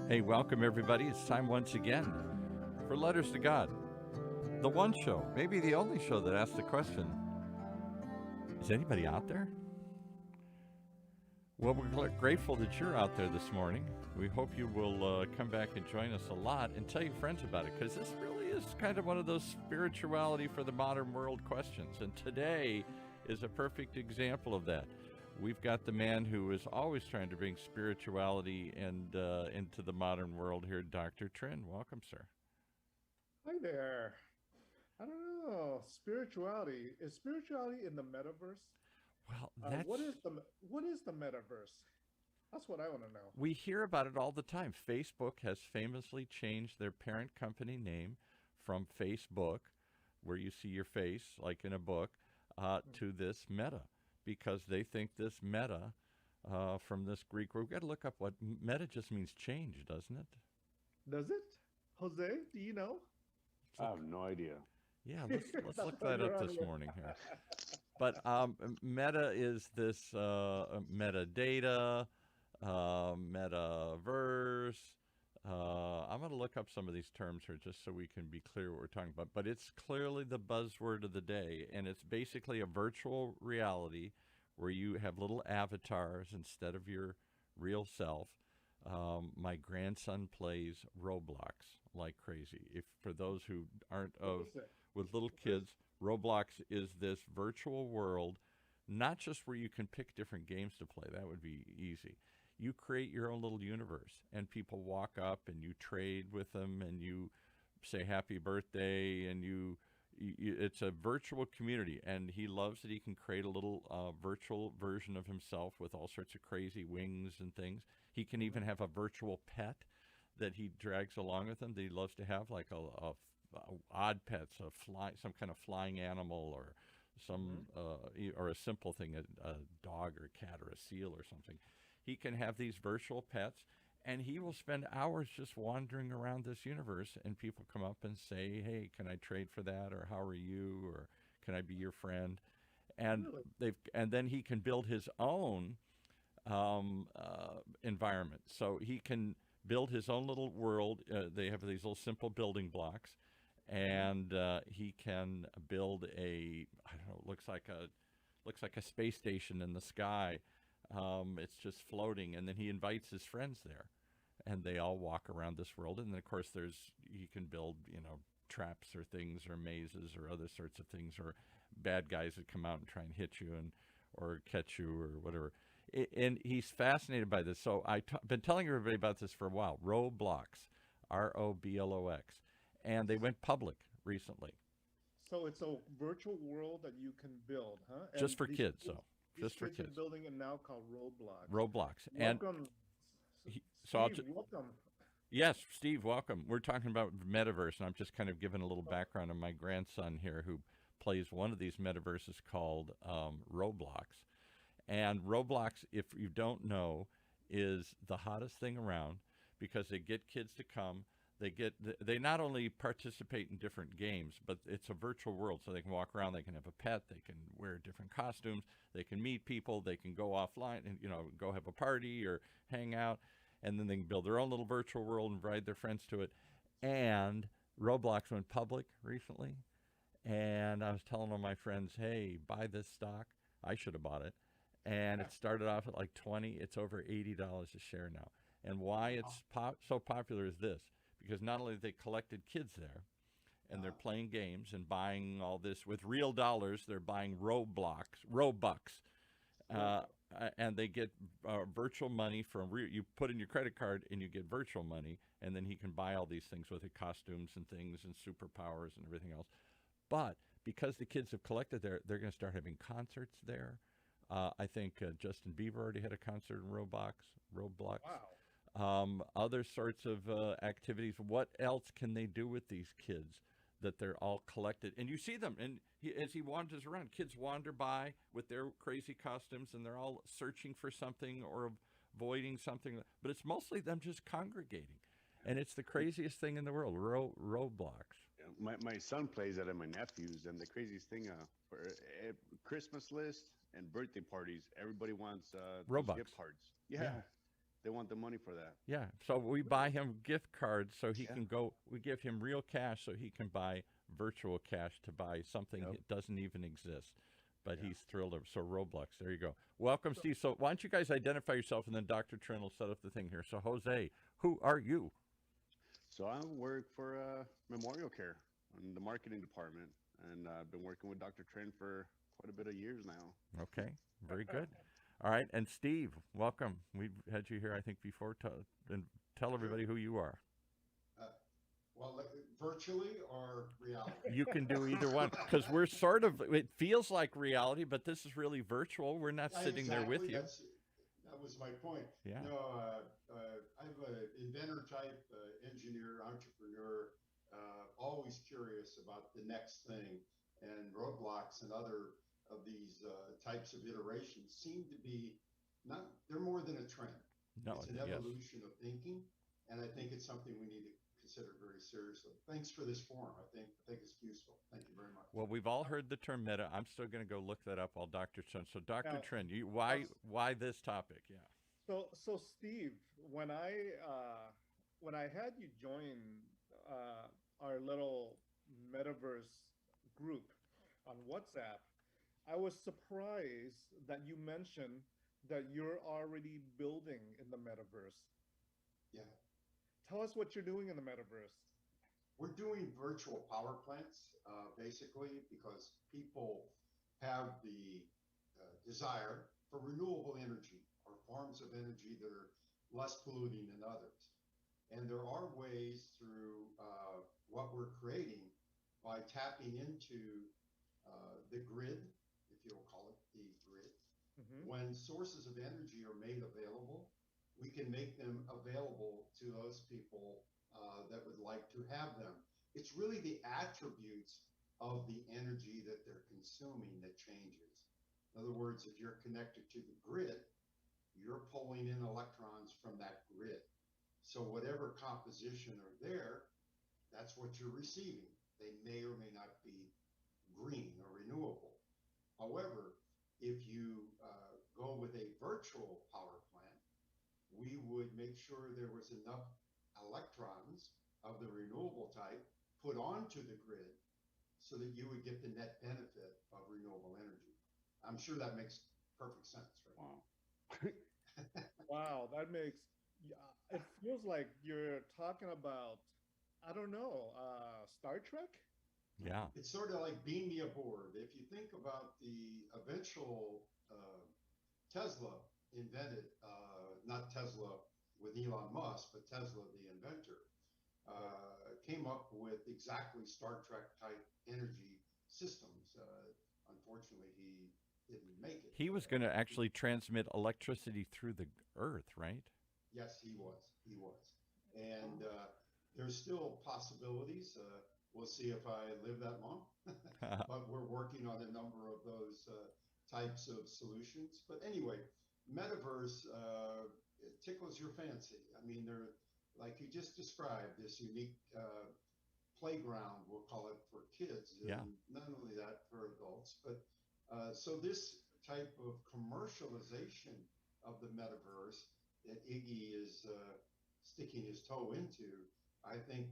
Hey, welcome everybody. It's time once again for Letters to God, the one show, maybe the only show that asks the question, is anybody out there? Well, we're grateful that you're out there this morning. We hope you will come back and join us a lot and tell your friends about it, because this really is kind of one of those spirituality for the modern world questions. And today is a perfect example of that. We've got the man who is always trying to bring spirituality and into the modern world here, Dr. Trin. Welcome, sir. Hi there. I don't know. Spirituality. Is spirituality in the metaverse? Well, What that's is the metaverse? That's what I want to know. we hear about it all the time. Facebook has famously changed their parent company name from Facebook, where you see your face like in a book, to this Meta, because they think this Meta, from this Greek word, we've got to look up what Meta just means change, doesn't it? Does it? Jose, do you know? Let's I look. have no idea. Yeah, let's That's look why that you're up on this here. morning here. But Meta is this metadata, metaverse. I'm going to look up some of these terms here just so we can be clear what we're talking about. But it's clearly the buzzword of the day, and it's basically a virtual reality where you have little avatars instead of your real self. My grandson plays Roblox like crazy. If for those who aren't What of is it? with little What is? kids, Roblox is this virtual world, not just where you can pick different games to play. That would be easy. You create your own little universe, and people walk up and you trade with them, and you say happy birthday, and it's a virtual community. And he loves that he can create a little virtual version of himself with all sorts of crazy wings and things. He can even Mhm. have a virtual pet that he drags along with him that he loves to have, like odd pets, some kind of flying animal, or some Mhm. or a simple thing, a dog or a cat or a seal or something. He can have these virtual pets, and he will spend hours just wandering around this universe. And people come up and say, "Hey, can I trade for that?" Or "How are you?" Or "Can I be your friend?" And Really? then he can build his own environment. So he can build his own little world. They have these little simple building blocks, Mhm. and he can build I don't know, looks like a space station in the sky. It's just floating, and then he invites his friends there, and they all walk around this world. And then of course he can build traps or things or mazes or other sorts of things, or bad guys that come out and try and hit you and or catch you or whatever. And he's fascinated by this. So I've been telling everybody about this for a while. Roblox, Roblox, and they went public recently, So it's a virtual world that you can build, huh? just And for kids. So these just for kids are kids, building it now called Roblox. Roblox, and Welcome, so Steve. Welcome. yes, Steve, welcome. We're talking about Metaverse, and I'm just kind of giving a little background on my grandson here who plays one of these metaverses called Roblox. And Roblox, if you don't know, is the hottest thing around because they get kids to come. They not only participate in different games, but it's a virtual world, so they can walk around. They can have a pet. They can wear different costumes. They can meet people. They can go offline and go have a party or hang out, and then they can build their own little virtual world and invite their friends to it. And Roblox went public recently, and I was telling all my friends, "Hey, buy this stock." I should have bought it, and it started off at like 20. It's over $80 a share now. And why Wow. it's so popular is this: because not only have they collected kids there, and they're playing games and buying all this with real dollars, they're buying Robux, uh, Roblox. and they get virtual money from you put in your credit card and you get virtual money, and then he can buy all these things with it, costumes and things and superpowers and everything else. But because the kids have collected there, they're going to start having concerts there. I think Justin Bieber already had a concert in Roblox. Wow. Other sorts of activities. What else can they do with these kids that they're all collected? And you see them, and as he wanders around, kids wander by with their crazy costumes, and they're all searching for something or avoiding something. But it's mostly them just congregating, and it's the craziest thing in the world. Roblox. My son plays that at my nephew's, and the craziest thing for Christmas list and birthday parties, everybody wants those Robux. gift cards. Yeah, Yeah. They want the money for that. Yeah. So we buy him gift cards so he Yeah. can go. We give him real cash so he can buy virtual cash to buy something Yep. that doesn't even exist. But Yeah. he's thrilled of. So Roblox, there you go. Welcome, Steve. So why don't you guys identify yourself, and then Dr. Trent will set up the thing here. So Jose, who are you? So I work for Memorial Care in the marketing department, and I've been working with Dr. Trent for quite a bit of years now. Okay, very good. All right, and Steve, welcome. We've had you here, I think, before. And tell everybody who you are. Virtually or reality? You can do either one because we're sort of. It feels like reality, but this is really virtual. We're not sitting there with you. That was my point. Yeah. No, I'm an inventor type, engineer, entrepreneur, always curious about the next thing. And roadblocks and other of these types of iterations seem to be they're more than a trend. No, it's an yes. evolution of thinking. And I think it's something we need to consider very seriously. Thanks for this forum. I think it's useful. Thank you very much. Well, we've all heard the term meta. I'm still going to go look that up while Dr. Trent. So, Dr. Now, Trent, why this topic? Yeah. So Steve, when I had you join our little metaverse group on WhatsApp, I was surprised that you mentioned that you're already building in the metaverse. Yeah. Tell us what you're doing in the metaverse. We're doing virtual power plants, basically, because people have the desire for renewable energy or forms of energy that are less polluting than others. And there are ways through what we're creating by tapping into the grid, if you'll call it the grid. Mm-hmm. When sources of energy are made available, we can make them available to those people that would like to have them. It's really the attributes of the energy that they're consuming that changes. In other words, if you're connected to the grid, you're pulling in electrons from that grid. So whatever composition are there, that's what you're receiving. They may or may not be green or renewable. However, if you go with a virtual power plant, we would make sure there was enough electrons of the renewable type put onto the grid so that you would get the net benefit of renewable energy. I'm sure that makes perfect sense, right? Wow. Wow, that makes it feels like you're talking about, I don't know, Star Trek? Yeah. It's sort of like beam me aboard. If you think about the eventual Tesla invented, not Tesla with Elon Musk, but Tesla, the inventor, came up with exactly Star Trek type energy systems. Unfortunately, he didn't make it. He was going to actually transmit electricity through the earth, right? Yes, he was. He was. And there's still possibilities. We'll see if I live that long. But we're working on a number of those types of solutions. But anyway, Metaverse, it tickles your fancy. I mean, they're like you just described, this unique playground, we'll call it, for kids. Yeah. And not only that, for adults. But so this type of commercialization of the Metaverse that Iggy is sticking his toe into, I think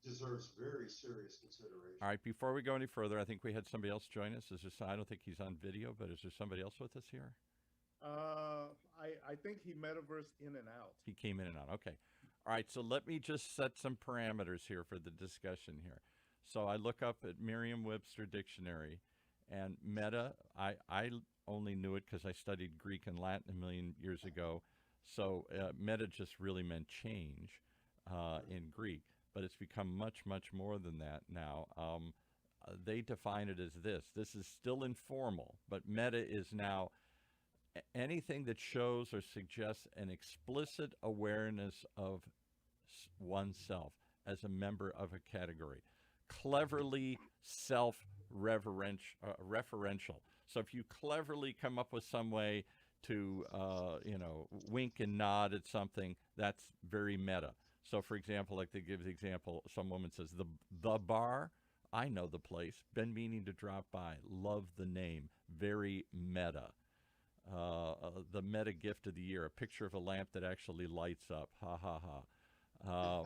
deserves very serious consideration. All right. Before we go any further, I think we had somebody else join us. I don't think he's on video, but is there somebody else with us here? I think he metaversed in and out. He came in and out. Okay. All right. So let me just set some parameters here for the discussion here. So I look up at Merriam-Webster Dictionary, and meta, I only knew it because I studied Greek and Latin a million years ago. So meta just really meant change in Greek, but it's become much, much more than that now. They define it as this. This is still informal, but meta is now anything that shows or suggests an explicit awareness of oneself as a member of a category. Cleverly self-referential. So if you cleverly come up with some way to, wink and nod at something, that's very meta. So, for example, like they give the example, some woman says, the bar, I know the place, been meaning to drop by, love the name, very meta. the meta gift of the year, a picture of a lamp that actually lights up. Ha ha ha.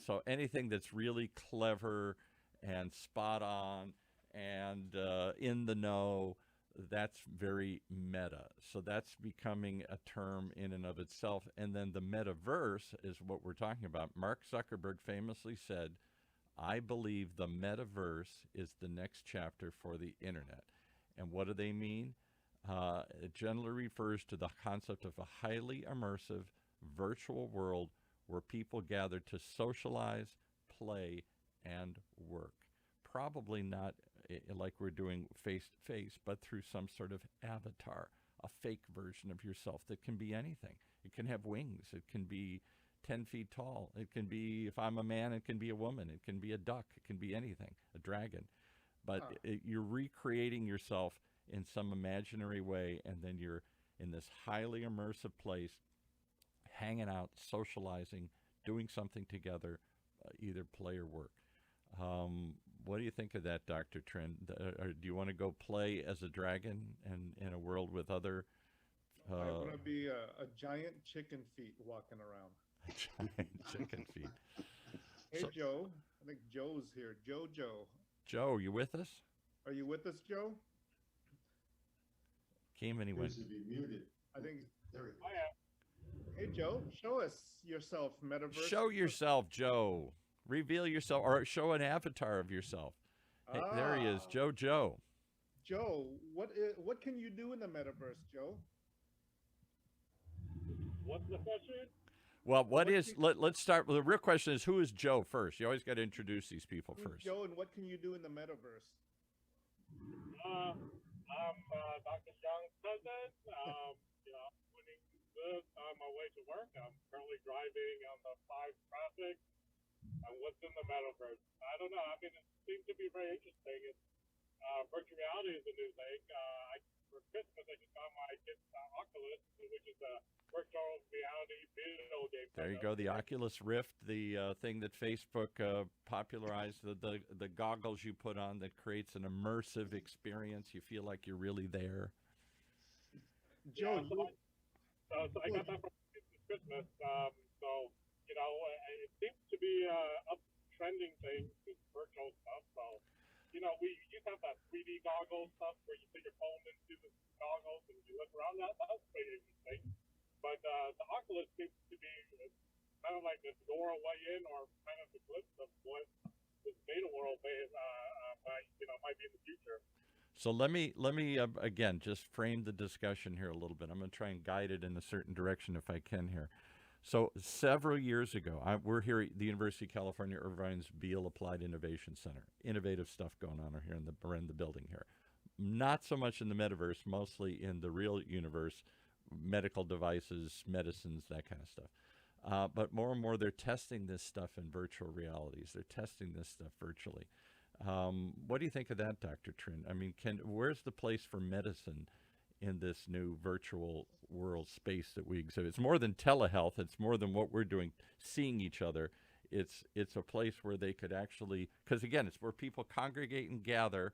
So anything that's really clever and spot on and in the know, that's very meta. So that's becoming a term in and of itself. And then the metaverse is what we're talking about. Mark Zuckerberg famously said, I believe the metaverse is the next chapter for the internet. And what do they mean? It generally refers to the concept of a highly immersive virtual world where people gather to socialize, play, and work. Probably not like we're doing face to face, but through some sort of avatar, a fake version of yourself that can be anything. It can have wings. It can be 10 feet tall. It can be, if I'm a man, it can be a woman. It can be a duck. It can be anything, a dragon. But you're recreating yourself in some imaginary way, and then you're in this highly immersive place, hanging out, socializing, doing something together, either play or work. What do you think of that, Dr. Trent? Do you want to go play as a dragon and in a world with other? I want to be a giant chicken feet walking around. Giant chicken feet. Hey, so, Joe. I think Joe's here. Joe. Joe, you with us? Are you with us, Joe? Came and he went. To be muted. I think. There we go. Hey, Joe. Show us yourself, Metaverse. Show yourself, Joe. Reveal yourself, or show an avatar of yourself. Hey, there he is, Joe. Joe, what can you do in the Metaverse, Joe? What's the question? Well, let's start with the real question is, who is Joe first? You always got to introduce these people first. Joe, and what can you do in the Metaverse? I'm Dr. Young's cousin. Winning good on my way to work. I'm currently driving on the 5 traffic. What's in the Metaverse? I don't know. I mean, it seems to be very interesting. Virtual reality is a new thing. For Christmas, I just got my kids Oculus, which is a virtual reality video game. There you go. The Oculus Rift, the thing that Facebook popularized, the goggles you put on that creates an immersive experience. You feel like you're really there. Joe, so I got that for Christmas. It seems to be a trending thing, this virtual stuff. So, we used to have that 3D goggles stuff where you put your phone into the goggles and you look around. That was pretty interesting. But the Oculus seems to be kind of like the doorway in, or kind of the glimpse of what this beta world might be in the future. So let me again just frame the discussion here a little bit. I'm going to try and guide it in a certain direction if I can here. So several years ago, we're here at the University of California, Irvine's Beale Applied Innovation Center. Innovative stuff going on here in the building here. Not so much in the metaverse, mostly in the real universe, medical devices, medicines, that kind of stuff. But more and more, they're testing this stuff in virtual realities. They're testing this stuff virtually. What do you think of that, Dr. Trin? I mean, where's the place for medicine in this new virtual world space that we exhibit? It's more than telehealth. It's more than what we're doing, seeing each other. It's a place where they could actually, because again, it's where people congregate and gather.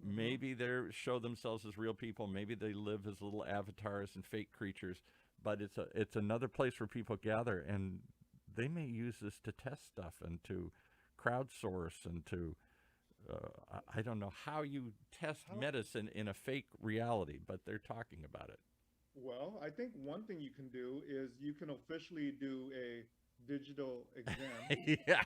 Maybe they show themselves as real people. Maybe they live as little avatars and fake creatures. But it's another place where people gather, and they may use this to test stuff and to crowdsource and to I don't know how you test medicine in a fake reality, but they're talking about it. Well, I think one thing you can do is you can officially do a digital exam. Yeah,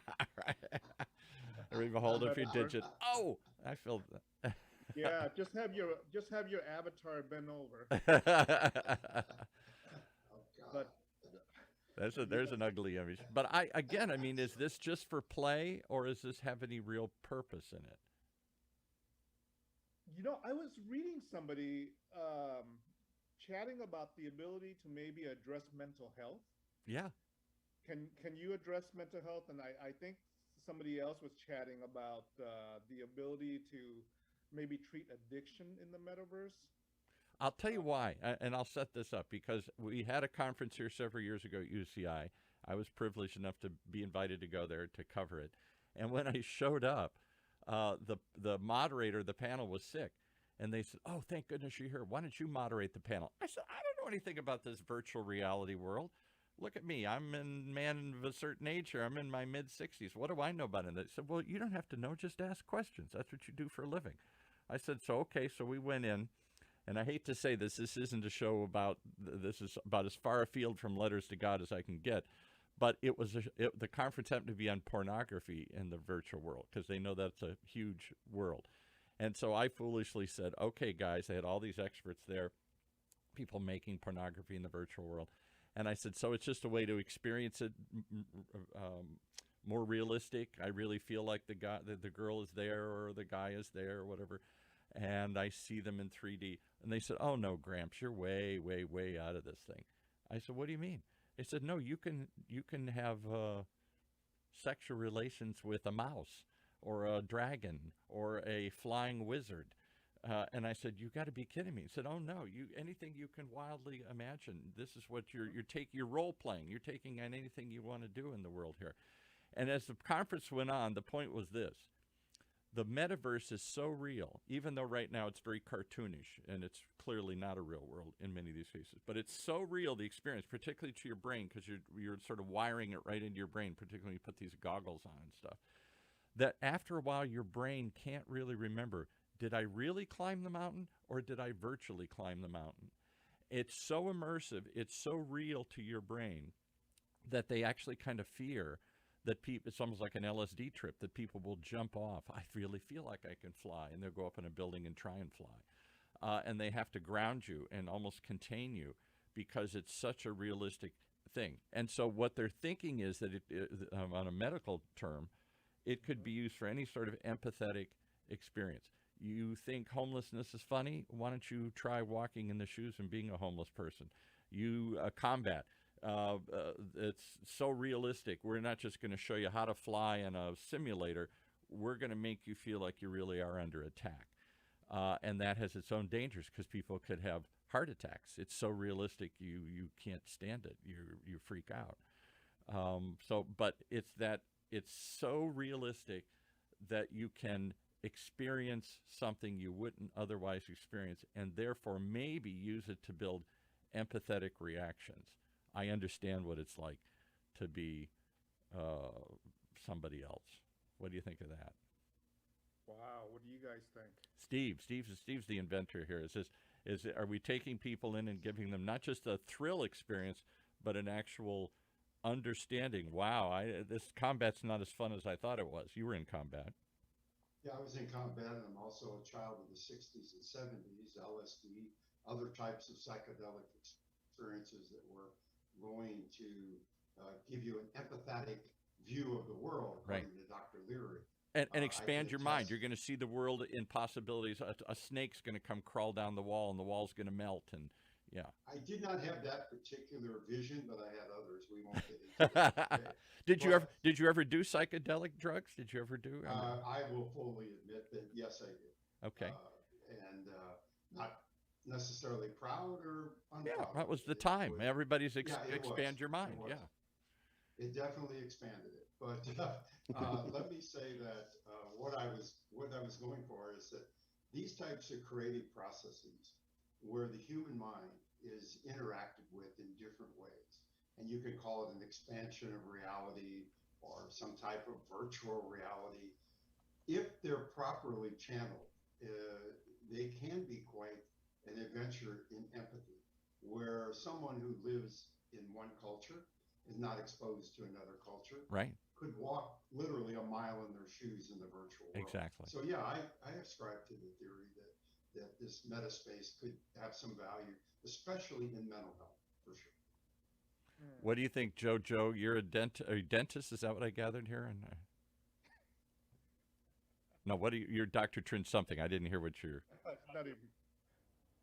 right. Or hold up your digit. Oh, I feel that. Yeah, just have your avatar bend over. But there's an ugly image. But I mean, is this just for play, or does this have any real purpose in it? I was reading somebody chatting about the ability to maybe address mental health. Yeah. Can you address mental health? And I think somebody else was chatting about the ability to maybe treat addiction in the metaverse. I'll tell you why, and I'll set this up, because we had a conference here several years ago at UCI. I was privileged enough to be invited to go there to cover it. And when I showed up, the moderator of the panel was sick. And they said, "Oh, thank goodness you're here. Why don't you moderate the panel?" I said, "I don't know anything about this virtual reality world. Look at me. I'm a man of a certain age here. I'm in my mid-60s. What do I know about it?" They said, "Well, you don't have to know. Just ask questions. That's what you do for a living." I said, "So, okay." So we went in. And I hate to say this, this isn't a show about, this is about as far afield from Letters to God as I can get. But it was, the conference happened to be on pornography in the virtual world, because they know that's a huge world. And so I foolishly said, "Okay, guys," they had all these experts there, people making pornography in the virtual world. And I said, "So it's just a way to experience it more realistic. I really feel like the girl is there, or the guy is there, or whatever. And I see them in 3D." And they said, "Oh, no, Gramps, you're way, way, way out of this thing." I said, "What do you mean?" They said, "No, you can have sexual relations with a mouse or a dragon or a flying wizard." And I said, "You got to be kidding me." He said, "Oh, no, anything you can wildly imagine. This is what you're role playing. You're taking on anything you want to do in the world here." And as the conference went on, the point was this: the metaverse is so real, even though right now it's very cartoonish and it's clearly not a real world in many of these cases, but it's so real, the experience, particularly to your brain, because you're sort of wiring it right into your brain, particularly when you put these goggles on and stuff, that after a while your brain can't really remember, did I really climb the mountain or did I virtually climb the mountain? It's so immersive, it's so real to your brain that they actually kind of fear that it's almost like an LSD trip, that people will jump off. "I really feel like I can fly," and they'll go up in a building and try and fly. And they have to ground you and almost contain you because it's such a realistic thing. And so what they're thinking is that on a medical term, it could be used for any sort of empathetic experience. You think homelessness is funny? Why don't you try walking in the shoes and being a homeless person? Combat. It's so realistic. We're not just going to show you how to fly in a simulator. We're going to make you feel like you really are under attack. And that has its own dangers, because people could have heart attacks. It's so realistic, you can't stand it. You freak out. But it's so realistic that you can experience something you wouldn't otherwise experience, and therefore maybe use it to build empathetic reactions. I understand what it's like to be somebody else. What do you think of that? Wow, what do you guys think? Steve's the inventor here. Are we taking people in and giving them not just a thrill experience, but an actual understanding? Wow, this combat's not as fun as I thought it was. You were in combat. Yeah, I was in combat, and I'm also a child of the 60s and 70s, LSD, other types of psychedelic experiences that were going to give you an empathetic view of the world, according to Dr. Leary. And expand your mind. You're going to see the world in possibilities. A snake's going to come crawl down the wall, and the wall's going to melt. And yeah. I did not have that particular vision, but I had others. We won't get into that today. Did you ever do psychedelic drugs? Did you ever do? I will fully admit that yes, I did. Okay. And not necessarily proud or unproud. Yeah, that was the time. Everybody's expand your mind. Yeah. It definitely expanded it. But let me say that what I was going for is that these types of creative processes, where the human mind is interacted with in different ways, and you can call it an expansion of reality or some type of virtual reality, if they're properly channeled, they can be quite an adventure in empathy, where someone who lives in one culture is not exposed to another culture, right, could walk literally a mile in their shoes in the virtual world. Exactly. So yeah, I ascribe to the theory that this meta space could have some value, especially in mental health, for sure. What do you think, Joe? You're a dentist? Is that what I gathered here? And no, you're Dr. Trin something. I didn't hear what you're. Not even.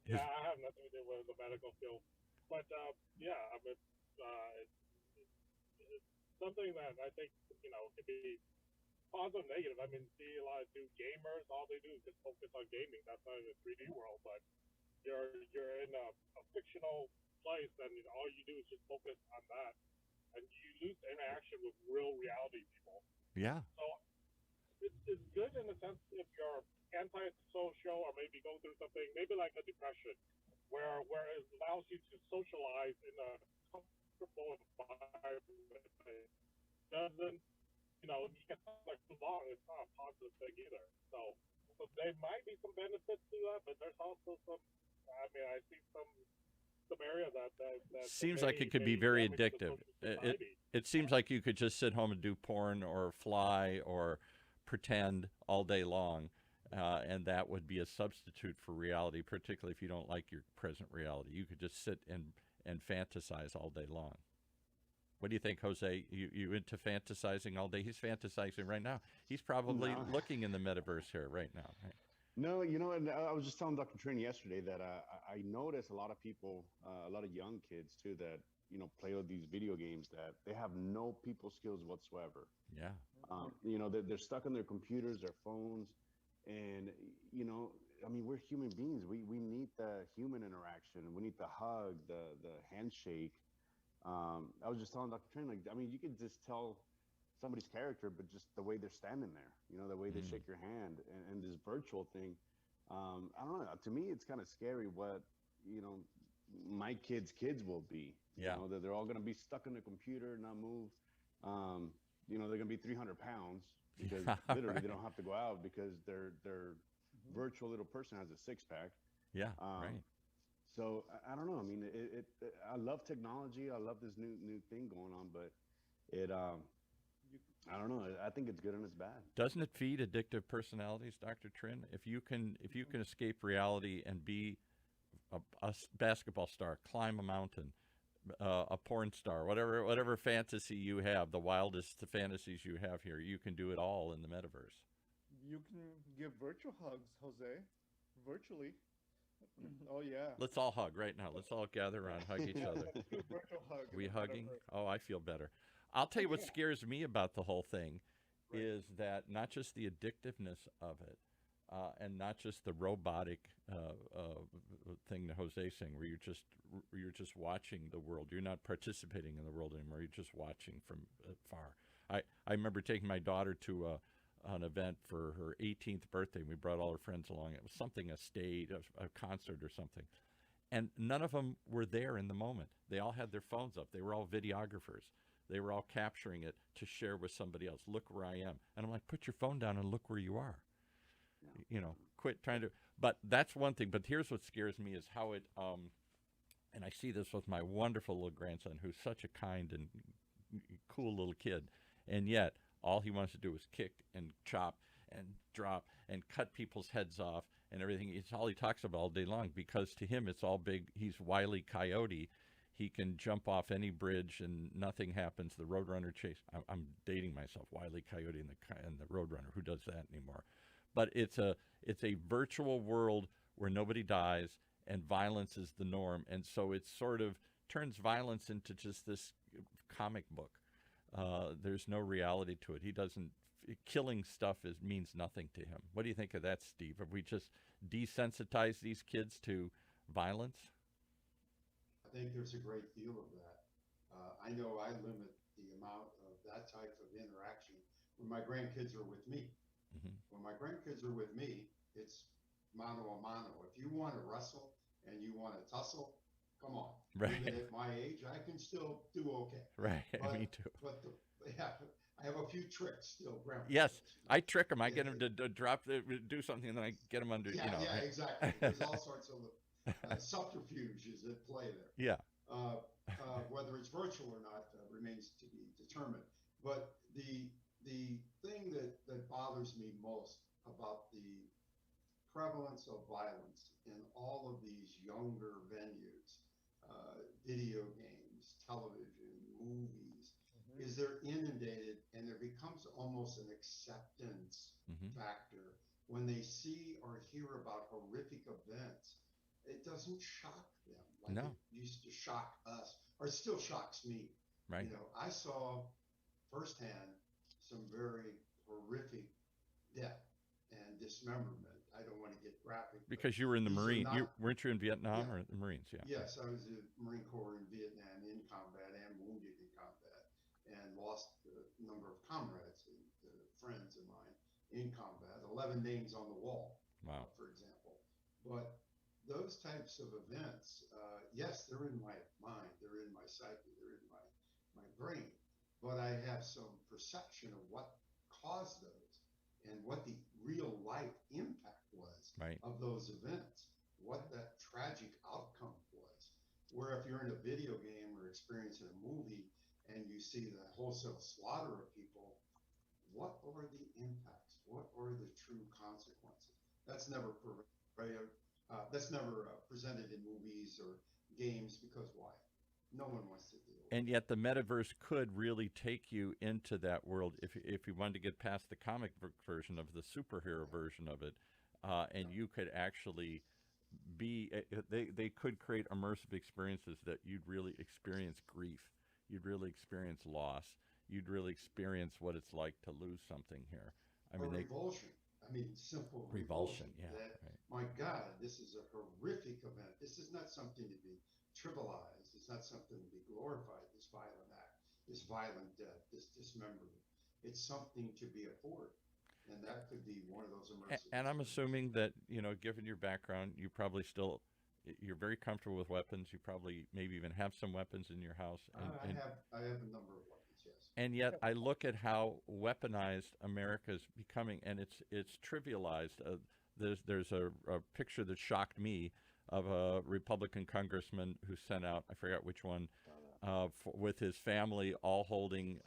Yeah, I have nothing to do with the medical field, but yeah, I mean, it's something that I think could be positive, negative. I mean, see a lot of new gamers. All they do is just focus on gaming. That's not in the 3D world, but you're in a fictional place, and all you do is just focus on that, and you lose interaction with real reality people. Yeah. it's good in the sense if you're antisocial or maybe go through something, maybe like a depression, where it allows you to socialize in a comfortable environment. It doesn't, you can like too long. It's not a positive thing either. So there might be some benefits to that, but there's also some. I mean, I see some area that Seems like it could be may very damage the addictive. social It society. it seems like you could just sit home and do porn or fly or pretend all day long, and that would be a substitute for reality, particularly if you don't like your present reality. You could just sit and fantasize all day long. What do you think, Jose? You into fantasizing all day? He's fantasizing right now. He's probably No. looking in the metaverse here right now. Right? No, you know, and I was just telling Dr. Trin yesterday that I notice a lot of people, a lot of young kids too, that play with these video games that they have no people skills whatsoever. Yeah. They're stuck on their computers, their phones, and you know, I mean, we're human beings. We need the human interaction. We need the hug, the handshake. I was just telling Dr. Trin, like, I mean, you could just tell somebody's character, but just the way they're standing there, the way they Mm. shake your hand, and this virtual thing. I don't know. To me, it's kind of scary what you know my kids will be. Yeah. That they're all going to be stuck in the computer, not move. Um, they're going to be 300 pounds because literally they Right. don't have to go out because their Mhm. virtual little person has a six pack. Yeah. Um, Right. so I don't know. I mean, I love technology. I love this new thing going on, but it You, I don't know. I think it's good and it's bad. Doesn't it feed addictive personalities, Dr. Trin? If you can escape reality and be a basketball star, climb a mountain, a porn star, whatever fantasy you have, the wildest fantasies you have here, you can do it all in the metaverse. you can give virtual hugs, Jose, virtually. Oh yeah. Let's all hug right now. Let's all gather around, hug each Yeah, other. let's do virtual hug in We the hugging? metaverse. Oh, I feel better. I'll tell you what Yeah. scares me about the whole thing Right. is that not just the addictiveness of it, and not just the robotic thing that Jose's saying, where you're just watching the world. You're not participating in the world anymore. You're just watching from far. I remember taking my daughter to an event for her 18th birthday. We brought all her friends along. It was something, a concert or something, and none of them were there in the moment. They all had their phones up. They were all videographers. They were all capturing it to share with somebody else. Look where I am. And I'm like, put your phone down and look where you are. Quit trying to. But that's one thing. But here's what scares me is how it. And I see this with my wonderful little grandson, who's such a kind and cool little kid, and yet all he wants to do is kick and chop and drop and cut people's heads off and everything. It's all he talks about all day long because to him it's all big. He's Wile E. Coyote. He can jump off any bridge and nothing happens. The Roadrunner chase. I'm dating myself. Wile E. Coyote and the Roadrunner. Who does that anymore? But it's a virtual world where nobody dies and violence is the norm, and so it sort of turns violence into just this comic book. There's no reality to it. He doesn't killing stuff means nothing to him. What do you think of that, Steve? Have we just desensitized these kids to violence? I think there's a great deal of that. I know I limit the amount of that type of interaction when my grandkids are with me. Hmm. When my grandkids are with me, it's mano a mano. If you want to wrestle and you want to tussle, come on. Right. Even at my age, I can still do okay. Right. But, Me too. but yeah, I have a few tricks still, grandpa. Yes, tricks, I trick them. I get Yeah, them to drop, do something, and then I get them under. yeah, yeah, Right? exactly. There's all sorts of subterfuges at play there. Yeah. Whether it's virtual or not remains to be determined. But the thing that bothers me most about the prevalence of violence in all of these younger venues, video games, television, movies, Mhm. is they're inundated and there becomes almost an acceptance Hmm. factor when they see or hear about horrific events. It doesn't shock them like No. it used to shock us, or it still shocks me. Right. I saw firsthand some very horrific death and dismemberment. I don't want to get graphic, but Because you were in the these are Marine. not. Weren't you in Vietnam Yeah. or the Marines? Yeah. Yes, I was in the Marine Corps in Vietnam in combat and wounded in combat, and lost a number of comrades and friends of mine in combat, 11 names on the wall, Wow. for example. But those types of events, yes, they're in my mind, they're in my psyche, they're in my brain, but I have some perception of what caused those and what the real life impact was Right. of those events, what that tragic outcome was. Where if you're in a video game or experiencing a movie and you see the wholesale slaughter of people, what are the impacts? What are the true consequences? That's never presented in movies or games because why? No one wants to deal with And it. yet the metaverse could really take you into that world if you wanted to get past the comic book version of the superhero version of it, and you could actually be they could create immersive experiences that you'd really experience grief, you'd really experience loss, you'd really experience what it's like to lose something here. I Or mean, they revulsion. I mean, simple revulsion, revulsion. yeah, That, right. my God, this is a horrific event. This is not something to be trivialized. It's not something to be glorified, this violent act, this violent death, this dismemberment. It's something to be abhorred. And that could be one of those immersive And I'm experiences. assuming that, given your background, you probably still you're very comfortable with weapons. You probably maybe even have some weapons in your house, I have a number of weapons, yes. and yet I look at how weaponized America's becoming, and it's trivialized. There's a picture that shocked me of a Republican congressman who sent out, I forgot which one, with his family all holding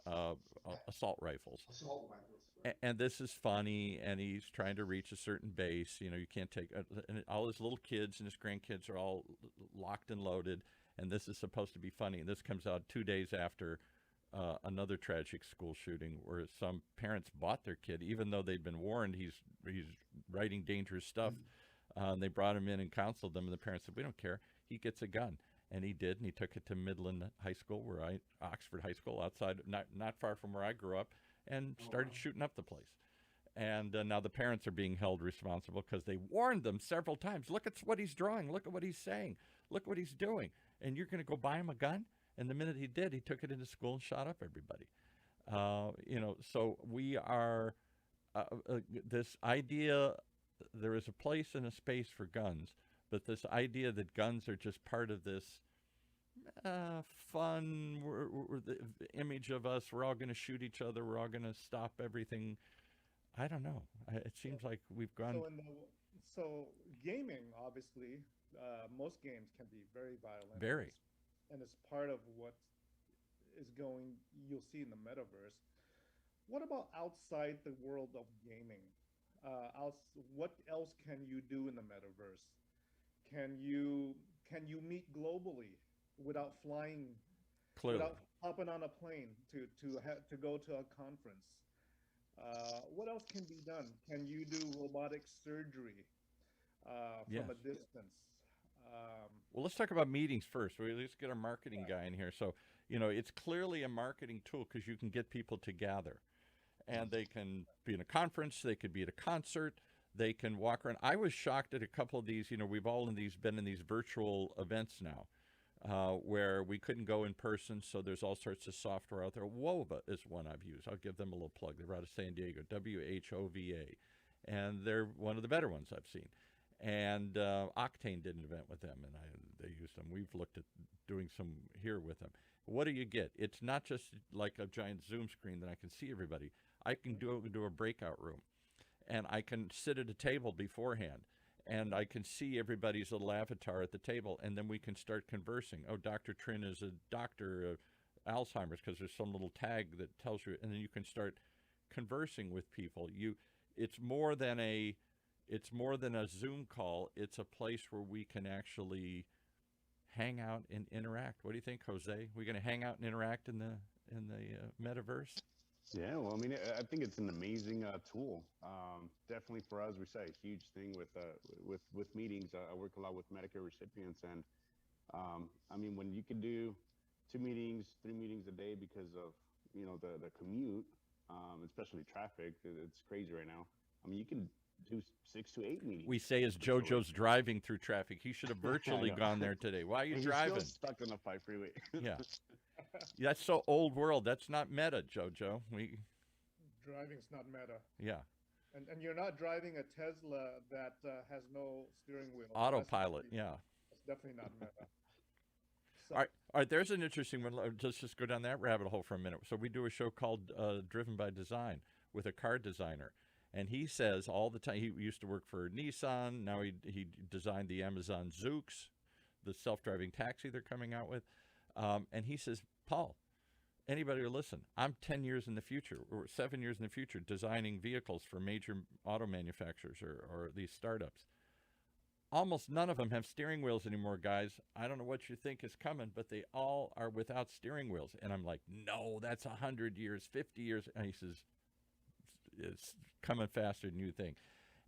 assault rifles. Assault rifles, right? And this is funny, and he's trying to reach a certain base. You can't take, and all his little kids and his grandkids are all locked and loaded, and this is supposed to be funny. And this comes out 2 days after another tragic school shooting where some parents bought their kid, even though they'd been warned he's writing dangerous stuff. And they brought him in and counseled them, and the parents said, "We don't care. He gets a gun." And he did, and he took it to Midland High School, Oxford High School, outside, not far from where I grew up, and started shooting up the place. And now the parents are being held responsible because they warned them several times. Look at what he's drawing. Look at what he's saying. Look what he's doing. And you're going to go buy him a gun? And the minute he did, he took it into school and shot up everybody. So we are this idea. There is a place and a space for guns, but this idea that guns are just part of this fun we're the image of us, we're all going to shoot each other, we're all going to stop everything. I don't know. It seems like we've gone So gaming, obviously, most games can be very violent. very. And it's part of what is going. You'll see in the metaverse. What about outside the world of gaming? What else can you do in the metaverse? Can you meet globally without flying, Clearly. without hopping on a plane to go to a conference? What else can be done? Can you do robotic surgery Yes. from a distance? Well, let's talk about meetings first. Let's get our marketing guy in here. So, it's clearly a marketing tool because you can get people to gather. And they can be in a conference, they could be at a concert, they can walk around. I was shocked at a couple of these. We've all been in these virtual events now where we couldn't go in person, so there's all sorts of software out there. Wova is one I've used. I'll give them a little plug. They're out of San Diego, WHOVA. And they're one of the better ones I've seen. And Octane did an event with them, and they used them. We've looked at doing some here with them. What do you get? It's not just like a giant Zoom screen that I can see everybody. I can do a breakout room, and I can sit at a table beforehand, and I can see everybody's little avatar at the table, and then we can start conversing. Oh, Dr. Trin is a doctor of Alzheimer's because there's some little tag that tells you, and then you can start conversing with people. It's more than a Zoom call. It's a place where we can actually hang out and interact. What do you think, Jose? We're going to hang out and interact in the metaverse? Yeah, well, I mean, I think it's an amazing tool. Definitely for us, we say a huge thing with meetings. I work a lot with Medicare recipients, and I mean, when you can do 2 meetings, 3 meetings a day because of the commute, especially traffic, it's crazy right now. I mean, you can do 6 to 8 meetings. We say as JoJo's driving through traffic, he should have virtually gone there today. Why are you and driving? He's still stuck on the 5 freeway. Yeah. That's so old world. That's not meta, JoJo. Driving's not meta. Yeah. And you're not driving a Tesla that has no steering wheel. Autopilot, yeah. That's definitely not Meta. So, All right, there's an interesting one. Let's just go down that rabbit hole for a minute. So we do a show called Driven by Design with a car designer. And he says all the time, he used to work for Nissan. Now he designed the Amazon Zoox, the self-driving taxi they're coming out with. And he says, Paul, anybody will listen. I'm 10 years in the future or 7 years in the future designing vehicles for major auto manufacturers or these startups. Almost none of them have steering wheels anymore, guys. I don't know what you think is coming, but they all are without steering wheels. And I'm like, no, that's 100 years, 50 years. And he says, it's coming faster than you think.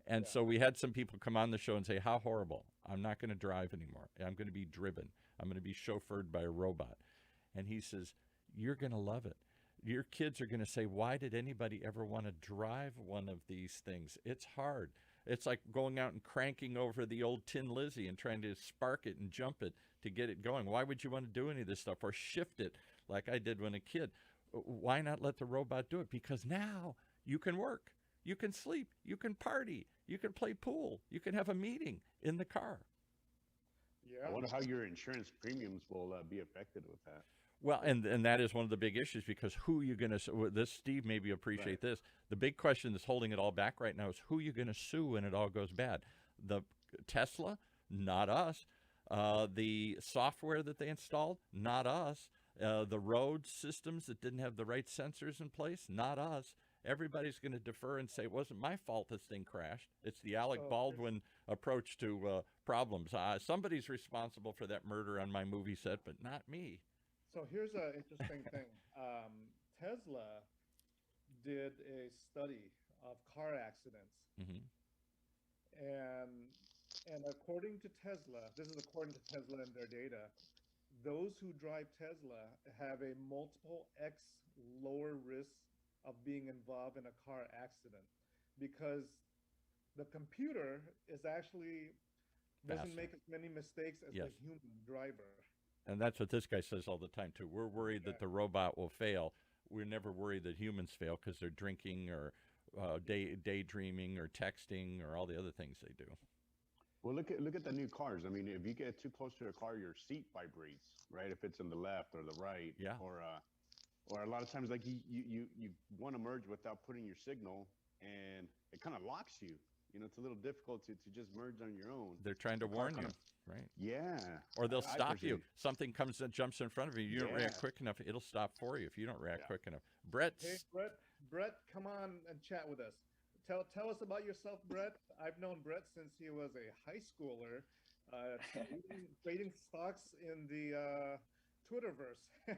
And so we had some people come on the show and say, how horrible. I'm not going to drive anymore. I'm going to be driven. I'm going to be chauffeured by a robot. And he says, you're going to love it. Your kids are going to say, why did anybody ever want to drive one of these things? It's hard. It's like going out and cranking over the old Tin Lizzie and trying to spark it and jump it to get it going. Why would you want to do any of this stuff or shift it like I did when a kid? Why not let the robot do it? Because now you can work, you can sleep, you can party, you can play pool, you can have a meeting in the car. yeah. I wonder how your insurance premiums will be affected with that. Well, and that is one of the big issues because who are you going to this Steve maybe appreciate this. The big question that's holding it all back right now is who are you going to sue when it all goes bad? The Tesla, not us. The software that they installed, not us. The road systems that didn't have the right sensors in place, not us. Everybody's going to defer and say it wasn't my fault this thing crashed. It's the Alec Baldwin approach to problems. Somebody's responsible for that murder on my movie set, but not me. So here's an interesting thing. Tesla did a study of car accidents, Mm-hmm. and according to Tesla, this is according to Tesla and their data, those who drive Tesla have a multiple X lower risk of being involved in a car accident because the computer is actually doesn't Faster. make as many mistakes as Yes. the human driver. And that's what this guy says all the time, too. We're worried that the robot will fail. We're never worried that humans fail because they're drinking or daydreaming or texting or all the other things they do. Well, look at the new cars. I mean, if you get too close to a car, your seat vibrates, right? If it's on the left or the right, Yeah. Or a lot of times, like you want to merge without putting your signal, and it kind of locks you. You know, it's a little difficult to just merge on your own. They're trying to The car warn you, kind right? Yeah. Or they'll I stop you. perceive. Something comes and jumps in front of you. You don't react quick enough. It'll stop for you if you don't react quick enough. Brett, Hey, Brett, come on and chat with us. Tell us about yourself, Brett. I've known Brett since he was a high schooler, trading stocks in the Twitterverse.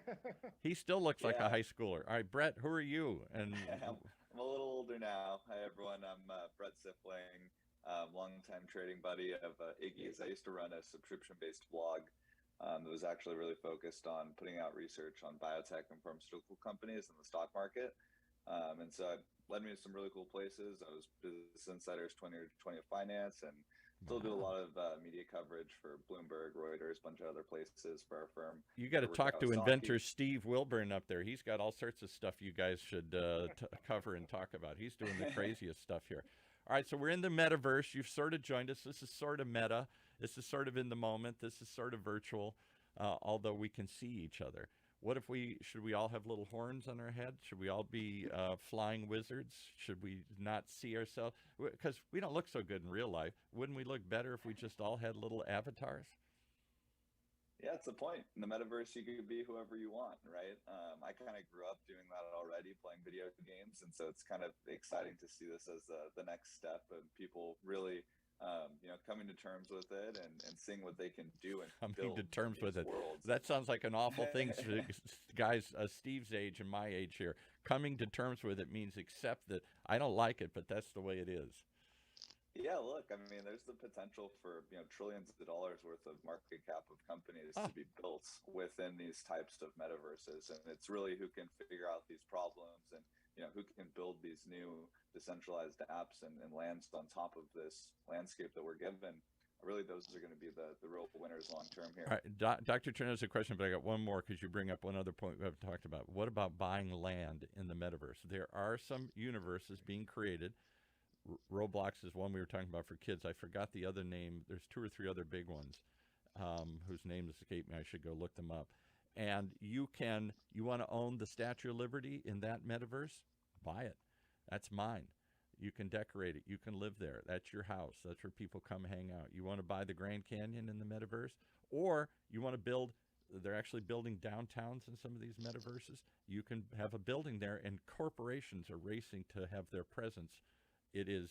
he still looks like a Yeah. high schooler. All right, Brett, who are you? And I'm a little older now. Hi, everyone. I'm Brett Sifling, longtime trading buddy of Iggy's. I used to run a subscription-based blog that was actually really focused on putting out research on biotech and pharmaceutical companies in the stock market. And so it led me to some really cool places. I was Business Insider's 20 or 20 of Finance and still do a lot of media coverage for Bloomberg, Reuters, a bunch of other places for our firm. you got to Work talk out to stock inventor Steve Wilburn up there. He's got all sorts of stuff you guys should cover and talk about. He's doing the craziest stuff here. All right, so we're in the metaverse. You've sort of joined us. This is sort of meta. This is sort of in the moment. This is sort of virtual, although we can see each other. What if should we all have little horns on our head? Should we all be flying wizards? Should we not see ourselves? Because we don't look so good in real life. Wouldn't we look better if we just all had little avatars? Yeah, it's the point. In the metaverse, you could be whoever you want, right? I kind of grew up doing that already, playing video games, and so it's kind of exciting to see this as the next step of people really, coming to terms with it and seeing what they can do and Coming build to terms in with these it. worlds. That sounds like an awful thing to guys Steve's age and my age here. Coming to terms with it means accept that I don't like it, but that's the way it is. Yeah, look, I mean, there's the potential for trillions of dollars worth of market cap of companies to be built within these types of metaverses, and it's really who can figure out these problems and who can build these new decentralized apps and lands on top of this landscape that we're given. Really, those are going to be the real winners long term here. All right, Dr. Turner has a question, but I got one more because you bring up one other point we haven't talked about. What about buying land in the metaverse? There are some universes being created Roblox is one we were talking about for kids. I forgot the other name. There's 2 or 3 other big ones whose names escape me. I should go look them up. And you want to own the Statue of Liberty in that metaverse? Buy it. That's mine. You can decorate it. You can live there. That's your house. That's where people come hang out. You want to buy the Grand Canyon in the metaverse? Or you want to build, they're actually building downtowns in some of these metaverses. You can have a building there, and corporations are racing to have their presence. It is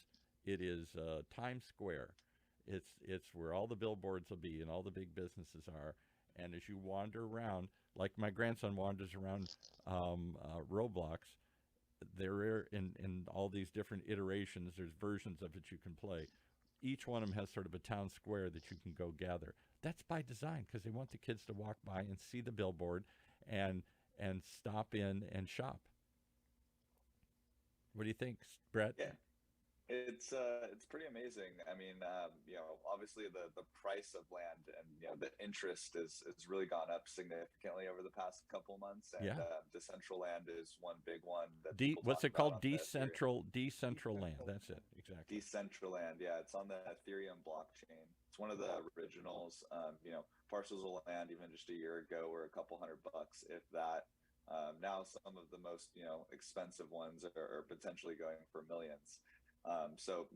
Times Square. It's where all the billboards will be and all the big businesses are. And as you wander around, like my grandson wanders around Roblox, there are in all these different iterations, there's versions of it you can play. Each one of them has sort of a town square that you can go gather. That's by design, because they want the kids to walk by and see the billboard and stop in and shop. What do you think, Brett? Yeah. It's pretty amazing. I mean, obviously the price of land and the interest has really gone up significantly over the past couple months. And Decentraland is one big one. That what's it called? Decentral land. That's it. Exactly. Decentraland. Yeah, it's on the Ethereum blockchain. It's one of the originals. Parcels of land even just a year ago were a couple $100, if that. Now some of the most expensive ones are potentially going for millions. So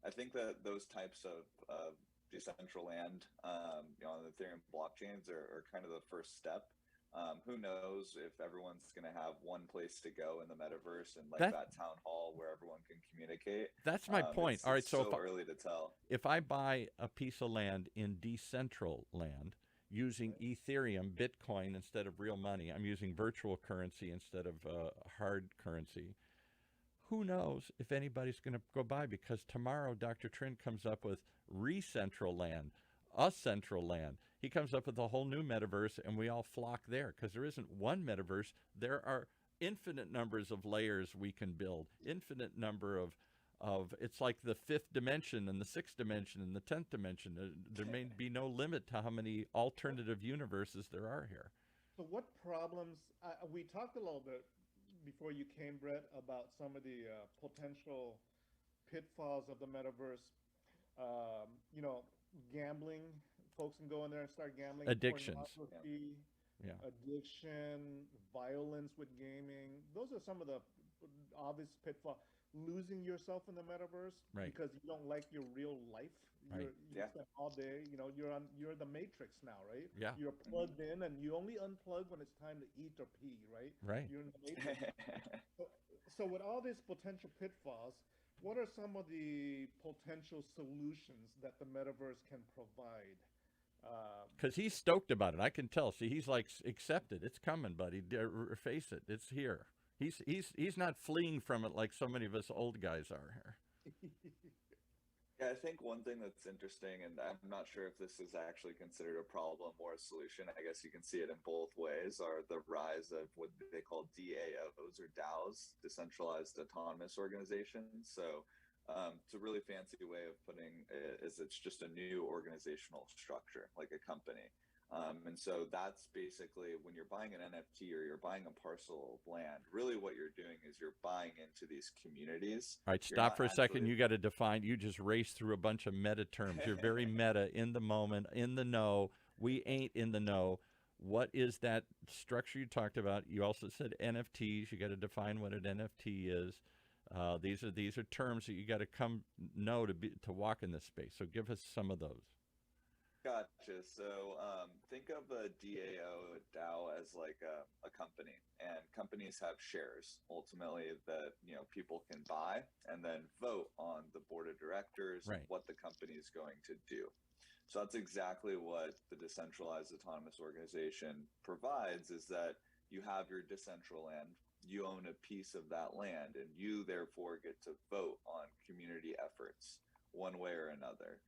I think that those types of Decentraland on the Ethereum blockchains are kind of the first step. Who knows if everyone's going to have one place to go in the metaverse and that town hall where everyone can communicate. That's my point. All right, so early to tell. If I buy a piece of land in Decentraland using Ethereum, Bitcoin instead of real money, I'm using virtual currency instead of hard currency. Who knows if anybody's going to go by, because tomorrow Dr. Trin comes up with Re-Central-Land, a Central Land. He comes up with a whole new metaverse, and we all flock there, because there isn't one metaverse. There are infinite numbers of layers we can build, infinite number of it's like the 5th dimension and the 6th dimension and the 10th dimension. There may be no limit to how many alternative universes there are here. So what problems, we talked a little bit before you came, Brett, about some of the potential pitfalls of the metaverse. Gambling. Folks can go in there and start gambling. Addictions. Addiction, violence with gaming. Those are some of the obvious pitfalls. Losing yourself in the metaverse because you don't like your real life. You spend all day. You're the Matrix now, right? Yeah. You're plugged in, and you only unplug when it's time to eat or pee, right? Right. You're in the Matrix. So with all these potential pitfalls, what are some of the potential solutions that the metaverse can provide? Because he's stoked about it. I can tell. See, he's like, accept it. It's coming, buddy. Face it. It's here. He's not fleeing from it like so many of us old guys are here. Yeah, I think one thing that's interesting, and I'm not sure if this is actually considered a problem or a solution, I guess you can see it in both ways, are the rise of what they call DAOs or DAOs, decentralized autonomous organizations. So it's a really fancy way of putting it is it's just a new organizational structure, like a company. And so that's basically when you're buying an NFT or you're buying a parcel of land, really what you're doing is you're buying into these communities. All right, stop for a second. You got to define, you just raced through a bunch of meta terms. You're very meta, in the moment, in the know. We ain't in the know. What is that structure you talked about? You also said NFTs. You got to define what an NFT is. These are terms that you got to know to walk in this space. So give us some of those. Gotcha. So think of a DAO as like a company, and companies have shares ultimately that people can buy and then vote on the board of directors and what the company is going to do. So that's exactly what the decentralized autonomous organization provides, is that you have your Decentraland, you own a piece of that land, and you therefore get to vote on community efforts one way or another.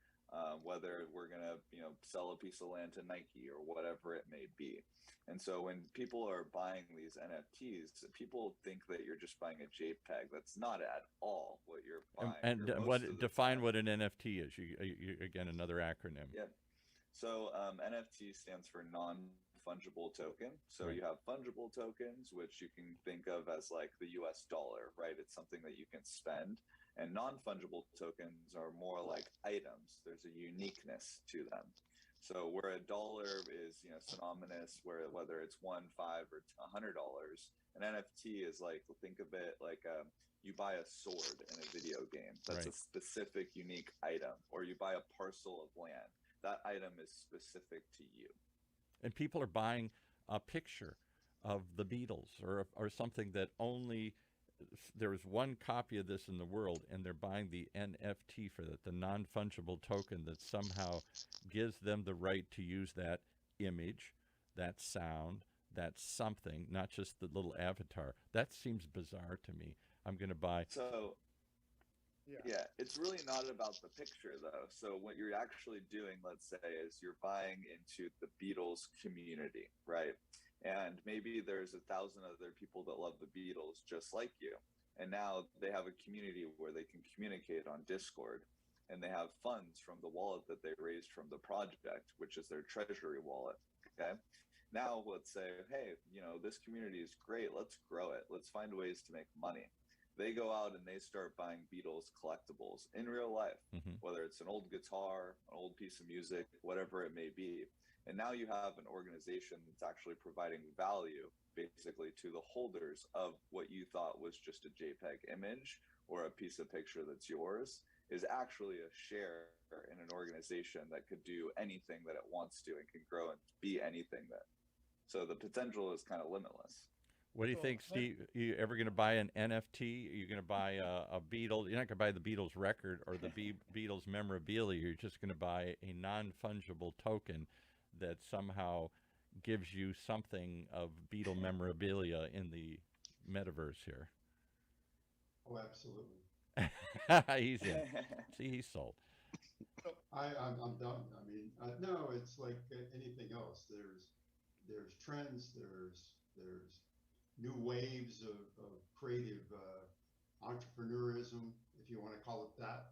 Whether we're going to, sell a piece of land to Nike or whatever it may be. And so when people are buying these NFTs, people think that you're just buying a JPEG. That's not at all what you're buying. And define what an NFT is. You again, another acronym. Yeah. So NFT stands for non-fungible token. So you have fungible tokens, which you can think of as like the US dollar, right? It's something that you can spend. And non-fungible tokens are more like items. There's a uniqueness to them. So where a dollar is, synonymous, whether it's $1, $5, or $100, an NFT is like, think of it like you buy a sword in a video game. That's Right. a specific, unique item. Or you buy a parcel of land. That item is specific to you. And people are buying a picture of the Beatles or something that only there is one copy of this in the world, and they're buying the NFT for that, the non-fungible token that somehow gives them the right to use that image, that sound, that something, not just the little avatar. That seems bizarre to me. I'm going to buy. So Yeah. yeah, it's really not about the picture though. So what you're actually doing, let's say, is you're buying into the Beatles community, right? And maybe there's 1,000 other people that love the Beatles just like you. And now they have a community where they can communicate on Discord, and they have funds from the wallet that they raised from the project, which is their treasury wallet. Okay. Now let's say, hey, this community is great. Let's grow it. Let's find ways to make money. They go out and they start buying Beatles collectibles in real life, whether it's an old guitar, an old piece of music, whatever it may be. And now you have an organization that's actually providing value basically to the holders of what you thought was just a JPEG image or a piece of picture that's yours is actually a share in an organization that could do anything that it wants to and can grow and be anything that. So the potential is kind of limitless. What do you think, Steve? You ever going to buy an NFT? Are you going to buy a Beatles? You're not going to buy the Beatles record or the Beatles memorabilia. You're just going to buy a non-fungible token that somehow gives you something of Beatle memorabilia in the metaverse here. Oh, absolutely. He's in. See, he's sold. I'm done. I mean, no, it's like anything else. There's trends. There's new waves of creative entrepreneurism, if you want to call it that,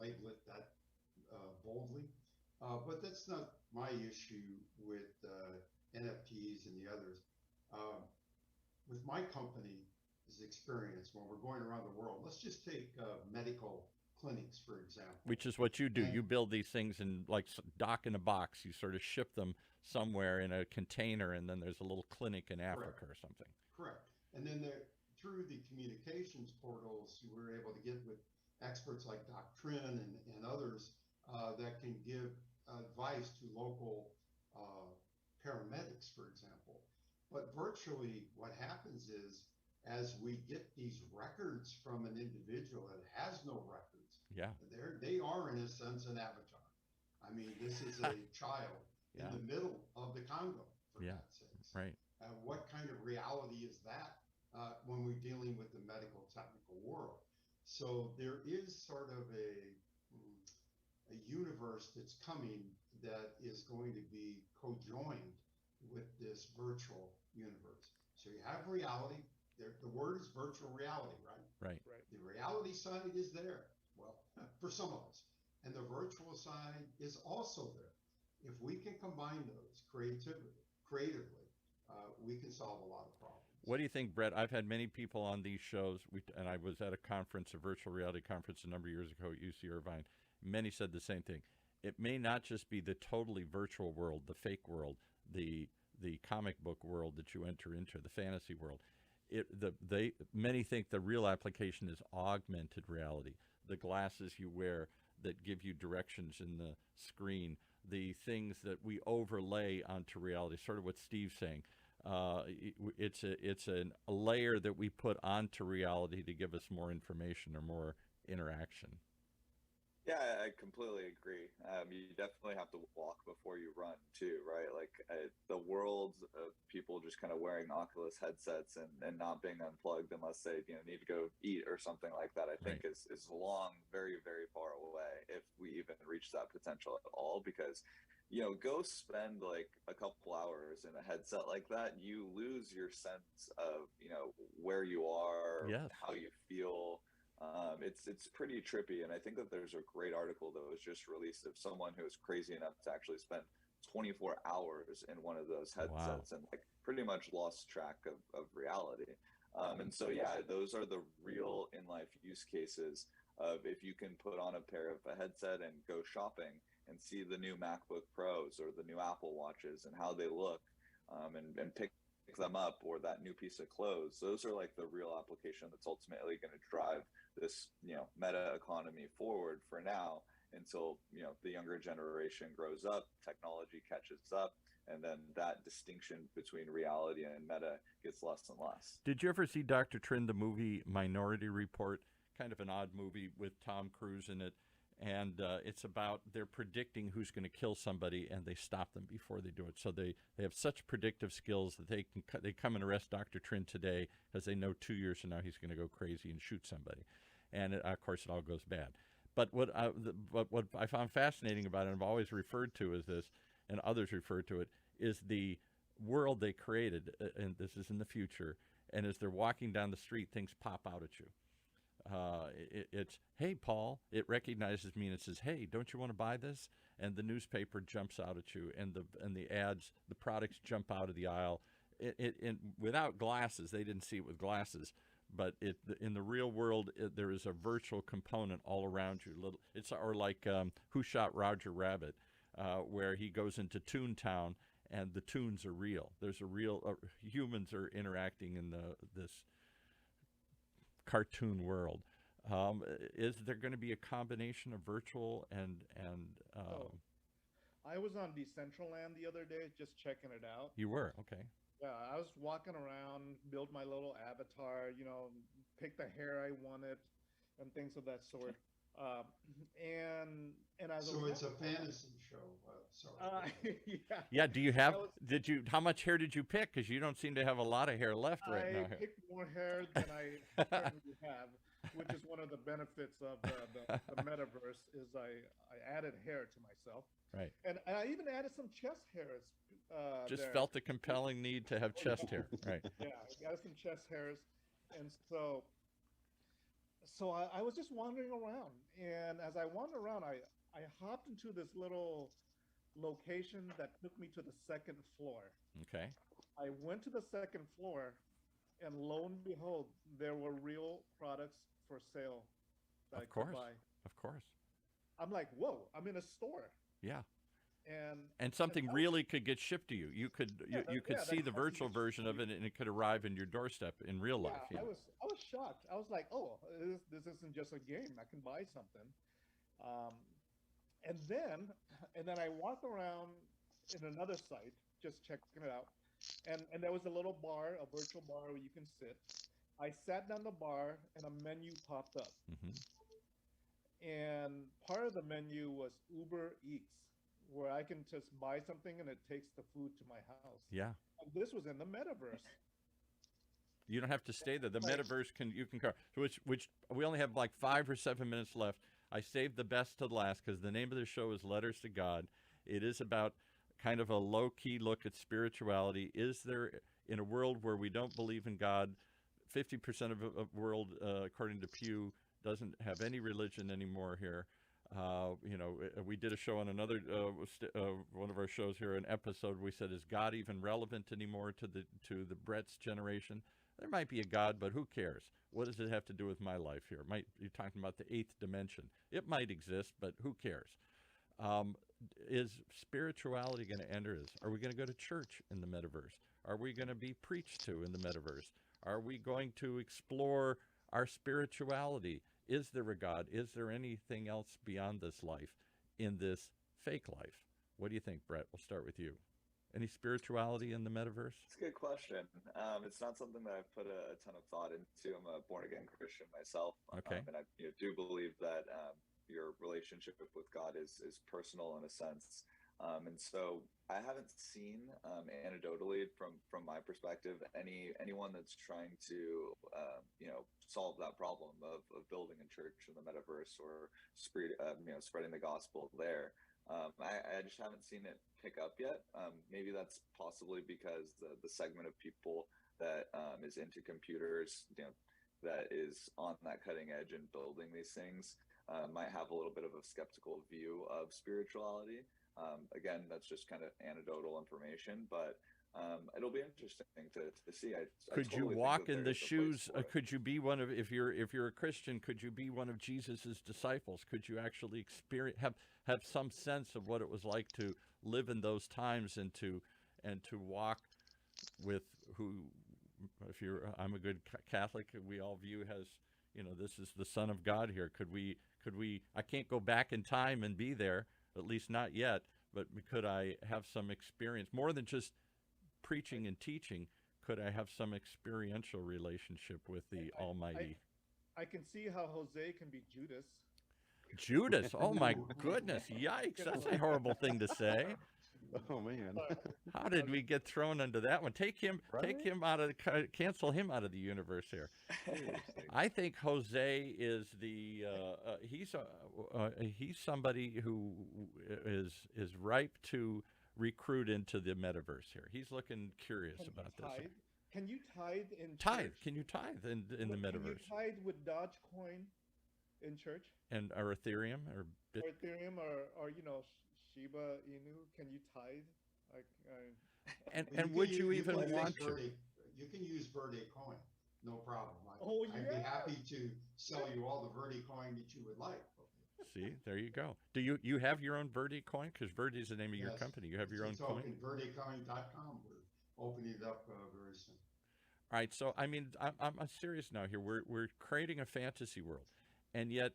label it that boldly. But that's not my issue with NFTs and the others. With my company's experience, when we're going around the world, let's just take medical clinics, for example. Which is what you do. You build these things in like dock in a box. You sort of ship them somewhere in a container, and then there's a little clinic in Africa or something. Correct. And then through the communications portals, we're able to get with experts like Doctrine and others that can give advice to local paramedics, for example. But virtually what happens is, as we get these records from an individual that has no records, they are in a sense an avatar. I mean, this is a child in the middle of the Congo, for God's sakes. Right. What kind of reality is that when we're dealing with the medical technical world? So there is sort of a universe that's coming that is going to be co-joined with this virtual universe. So you have reality. The word is virtual reality, right? Right. The reality side is there. Well, for some of us. And the virtual side is also there. If we can combine those creatively, we can solve a lot of problems. What do you think, Brett? I've had many people on these shows, and I was at a conference, a virtual reality conference a number of years ago at UC Irvine. Many said the same thing. It may not just be the totally virtual world, the fake world, the comic book world that you enter into, the fantasy world. Many think the real application is augmented reality, the glasses you wear that give you directions in the screen, the things that we overlay onto reality, sort of what Steve's saying. It's a layer that we put onto reality to give us more information or more interaction. Yeah, I completely agree. You definitely have to walk before you run too, right? Like the world of people just kind of wearing Oculus headsets and not being unplugged unless they need to go eat or something like that, I think is long, very, very far away if we even reach that potential at all. Because go spend like a couple hours in a headset like that, you lose your sense of where you are, how you feel. It's pretty trippy, and I think that there's a great article that was just released of someone who was crazy enough to actually spend 24 hours in one of those headsets and like pretty much lost track of reality. And so those are the real in life use cases of if you can put on a pair of a headset and go shopping and see the new MacBook Pros or the new Apple Watches and how they look, and pick them up, or that new piece of clothes. Those are like the real application that's ultimately going to drive this, meta economy forward for now, until, the younger generation grows up, technology catches up, and then that distinction between reality and meta gets less and less. Did you ever see Dr. Trin, the movie Minority Report? Kind of an odd movie with Tom Cruise in it. And it's about, they're predicting who's going to kill somebody, and they stop them before they do it. So they have such predictive skills that they come and arrest Dr. Trin today because they know 2 years from now he's going to go crazy and shoot somebody. And of course, it all goes bad. But what I found fascinating about it, and I've always referred to as this, and others refer to it, is the world they created, and this is in the future. And as they're walking down the street, things pop out at you. It's, hey, Paul. It recognizes me and it says, hey, don't you want to buy this? And the newspaper jumps out at you, and the ads, the products jump out of the aisle. Without glasses, they didn't see it with glasses, but in the real world, there is a virtual component all around you. It's or like Who Shot Roger Rabbit, where he goes into Toontown, and the tunes are real. There's a real humans are interacting in this cartoon world. Is there going to be a combination of virtual and I was on Decentraland the other day just checking it out. You were? Okay. Yeah, I was walking around, build my little avatar, pick the hair I wanted and things of that sort. And as So it's a fantasy show. Sorry. yeah. Yeah, how much hair did you pick? Because you don't seem to have a lot of hair left right now. I picked more hair than I currently have, which is one of the benefits of the metaverse, is I added hair to myself. Right. And I even added some chest hairs. Just there. felt the compelling need to have chest hair. Right. Yeah, I got some chest hairs. And so I was just wandering around. And as I wandered around, I hopped into this little location that took me to the second floor. Okay. I went to the second floor, and lo and behold, there were real products for sale that I could buy. Of course. I'm like, whoa, I'm in a store. Yeah. And something really could get shipped to you. You could see the virtual version of it, and it could arrive in your doorstep in real life. Yeah. I was shocked. I was like, oh, this isn't just a game. I can buy something. And then I walked around in another site, just checking it out. And there was a little bar, a virtual bar where you can sit. I sat down the bar, and a menu popped up. Mm-hmm. And part of the menu was Uber Eats, where I can just buy something and it takes the food to my house. Yeah. And this was in the metaverse. You don't have to stay there. The metaverse you can cover. Which we only have like 5 or 7 minutes left. I saved the best to the last because the name of the show is Letters to God. It is about kind of a low-key look at spirituality. Is there, in a world where we don't believe in God, 50% of the world, according to Pew, doesn't have any religion anymore here. We did a show on another one of our shows here, an episode. We said, is God even relevant anymore to the Brett's generation? There might be a God, but who cares? What does it have to do with my life here? You're talking about the 8th dimension. It might exist, but who cares? Is spirituality going to enter this? Are we going to go to church in the metaverse? Are we going to be preached to in the metaverse? Are we going to explore our spirituality? Is there a God? Is there anything else beyond this life in this fake life? What do you think, Brett? We'll start with you. Any spirituality in the metaverse? It's a good question. It's not something that I've put a ton of thought into. I'm a born-again Christian myself. Okay. And I do believe that your relationship with God is personal in a sense. And so I haven't seen, anecdotally from my perspective, anyone that's trying to, solve that problem of building a church in the metaverse or spreading the gospel there. I just haven't seen it pick up yet. Maybe that's possibly because the segment of people that is into computers, that is on that cutting edge and building these things, might have a little bit of a skeptical view of spirituality. Again, that's just kind of anecdotal information, but It'll be interesting to see. I Could you totally think walk that in there the is a place shoes? for it. Could you be one of, if you're a Christian, could you be one of Jesus's disciples? Could you actually experience have some sense of what it was like to live in those times and to walk with who, if you're, I'm a good Catholic, we all view as, this is the Son of God here. Could we? I can't go back in time and be there, at least not yet. But could I have some experience more than just preaching and teaching? Could I have some experiential relationship with the Almighty? I can see how Jose can be Judas. Judas, oh my Ooh. goodness, yikes, You know, that's a horrible thing to say. Oh man. How did we get thrown into that one? Take him Right? out of cancel him out of the universe here. Seriously. I think Jose is the he's somebody who is ripe to recruit into the metaverse here. He's looking curious can about you this. tithe? Can you tithe in Tithe? church? Can you tithe in the Can you metaverse? tithe with Dogecoin in church? And or Ethereum or Bit? Or Ethereum or Shiba Inu? Can you tithe? Like, And Well, and would can you use- even can use want to? Verde- You can use Verde coin, no problem. Oh, I'd be yeah. happy to sell you all the Verde coin that you would like. See, there you go. Do you have your own Verde coin? Because Verde is the name of your Yes. company. You have your own It's coin. verdecoin.com. We're opening it up very soon. All right, so I mean, I'm serious now here. We're creating a fantasy world, and yet,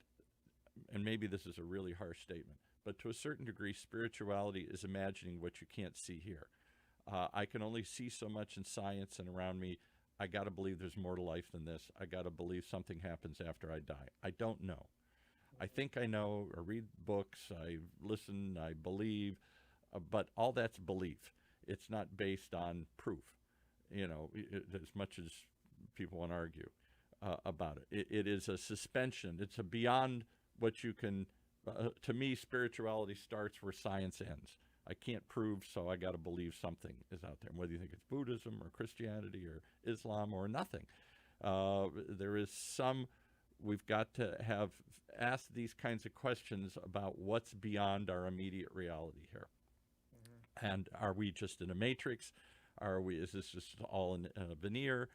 and maybe this is a really harsh statement, but to a certain degree, spirituality is imagining what you can't see here. I can only see so much in science and around me. I got to believe there's more to life than this. I got to believe something happens after I die. I don't know. I think I know. I read books. I listen. I believe, but all that's belief. It's not based on proof. As much as people want to argue about it. It is a suspension. It's a beyond what you can. To me, spirituality starts where science ends. I can't prove, so I got to believe something is out there. Whether you think it's Buddhism or Christianity or Islam or nothing, there is some. We've got to have asked these kinds of questions about what's beyond our immediate reality here. Mm-hmm. And are we just in a matrix? Is this just all in a veneer?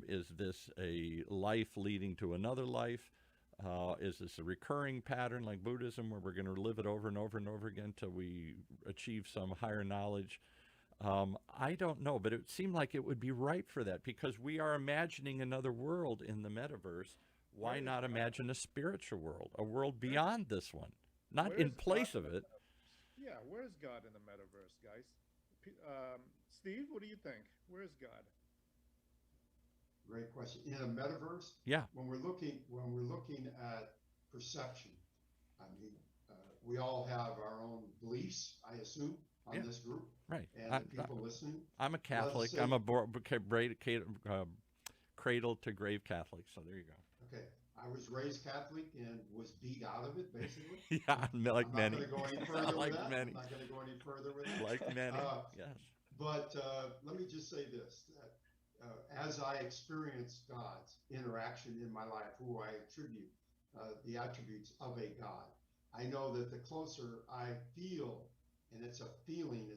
Is this a life leading to another life? Is this a recurring pattern like Buddhism where we're going to live it over and over and over again till we achieve some higher knowledge? I don't know, but it would seem like it would be ripe for that because we are imagining another world in the metaverse. Why not imagine a spiritual world, a world beyond this one, not in place of it? Yeah, where's God in the metaverse, guys? Steve, what do you think? Where's God? Great question. In a metaverse, Yeah. when we're looking at perception, I mean, we all have our own beliefs, I assume, on Yeah. this group, Right. and the people listening. I'm a Catholic. say- I'm a cradle to grave Catholic. So there you go. Okay, I was raised Catholic and was beat out of it, basically. Yeah, like I'm many. not going to go any further Like with that. many. I'm not going to go any further with that. Like many. Uh, Yes. But let me just say this, that as I experience God's interaction in my life, who I attribute the attributes of a God, I know that the closer I feel, and it's a feeling,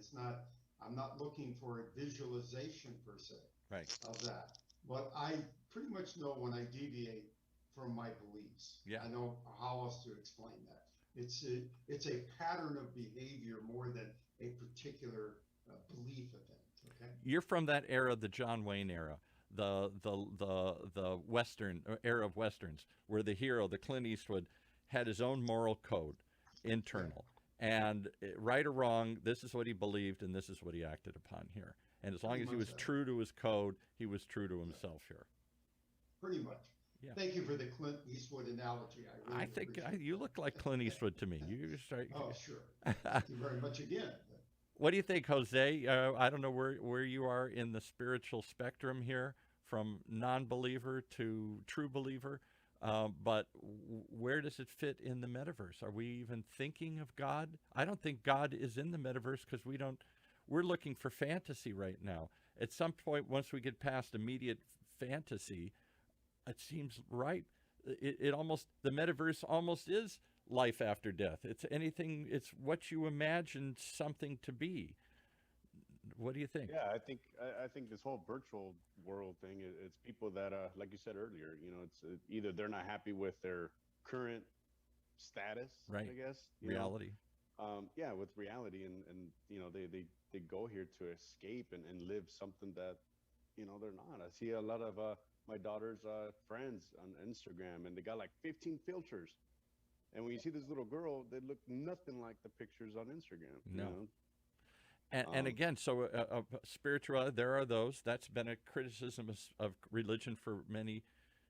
I'm not looking for a visualization per se Right. of that. But I pretty much know when I deviate from my beliefs. Yeah. I know how else to explain that. It's a pattern of behavior more than a particular belief event. Okay. You're from that era, the John Wayne era, the Western era of Westerns, where the hero, the Clint Eastwood, had his own moral code, internal, and right or wrong, this is what he believed, and this is what he acted upon here. And as long Pretty as he much was so. true to his code, he was true to himself here. Pretty much. Yeah. Thank you for the Clint Eastwood analogy. I really I think appreciate you that. look like Clint Eastwood to me. You start. Oh, sure. Thank you very much again. What do you think, Jose? I don't know where you are in the spiritual spectrum here, from non-believer to true believer, but where does it fit in the metaverse? Are we even thinking of God? I don't think God is in the metaverse because we're looking for fantasy right now. At some point, once we get past immediate fantasy, it seems right. The metaverse almost is life after death. It's what you imagine something to be. What do you think? Yeah, I think this whole virtual world thing, it's people that like you said earlier, it's either they're not happy with their current status, Right. I guess, Reality. yeah, with reality, and they go here to escape and live something that they're not. I see a lot of my daughter's friends on Instagram, and they got like 15 filters, and when you see this little girl, they look nothing like the pictures on Instagram. No. And Um, again, so spirituality, there are those. That's been a criticism of religion for many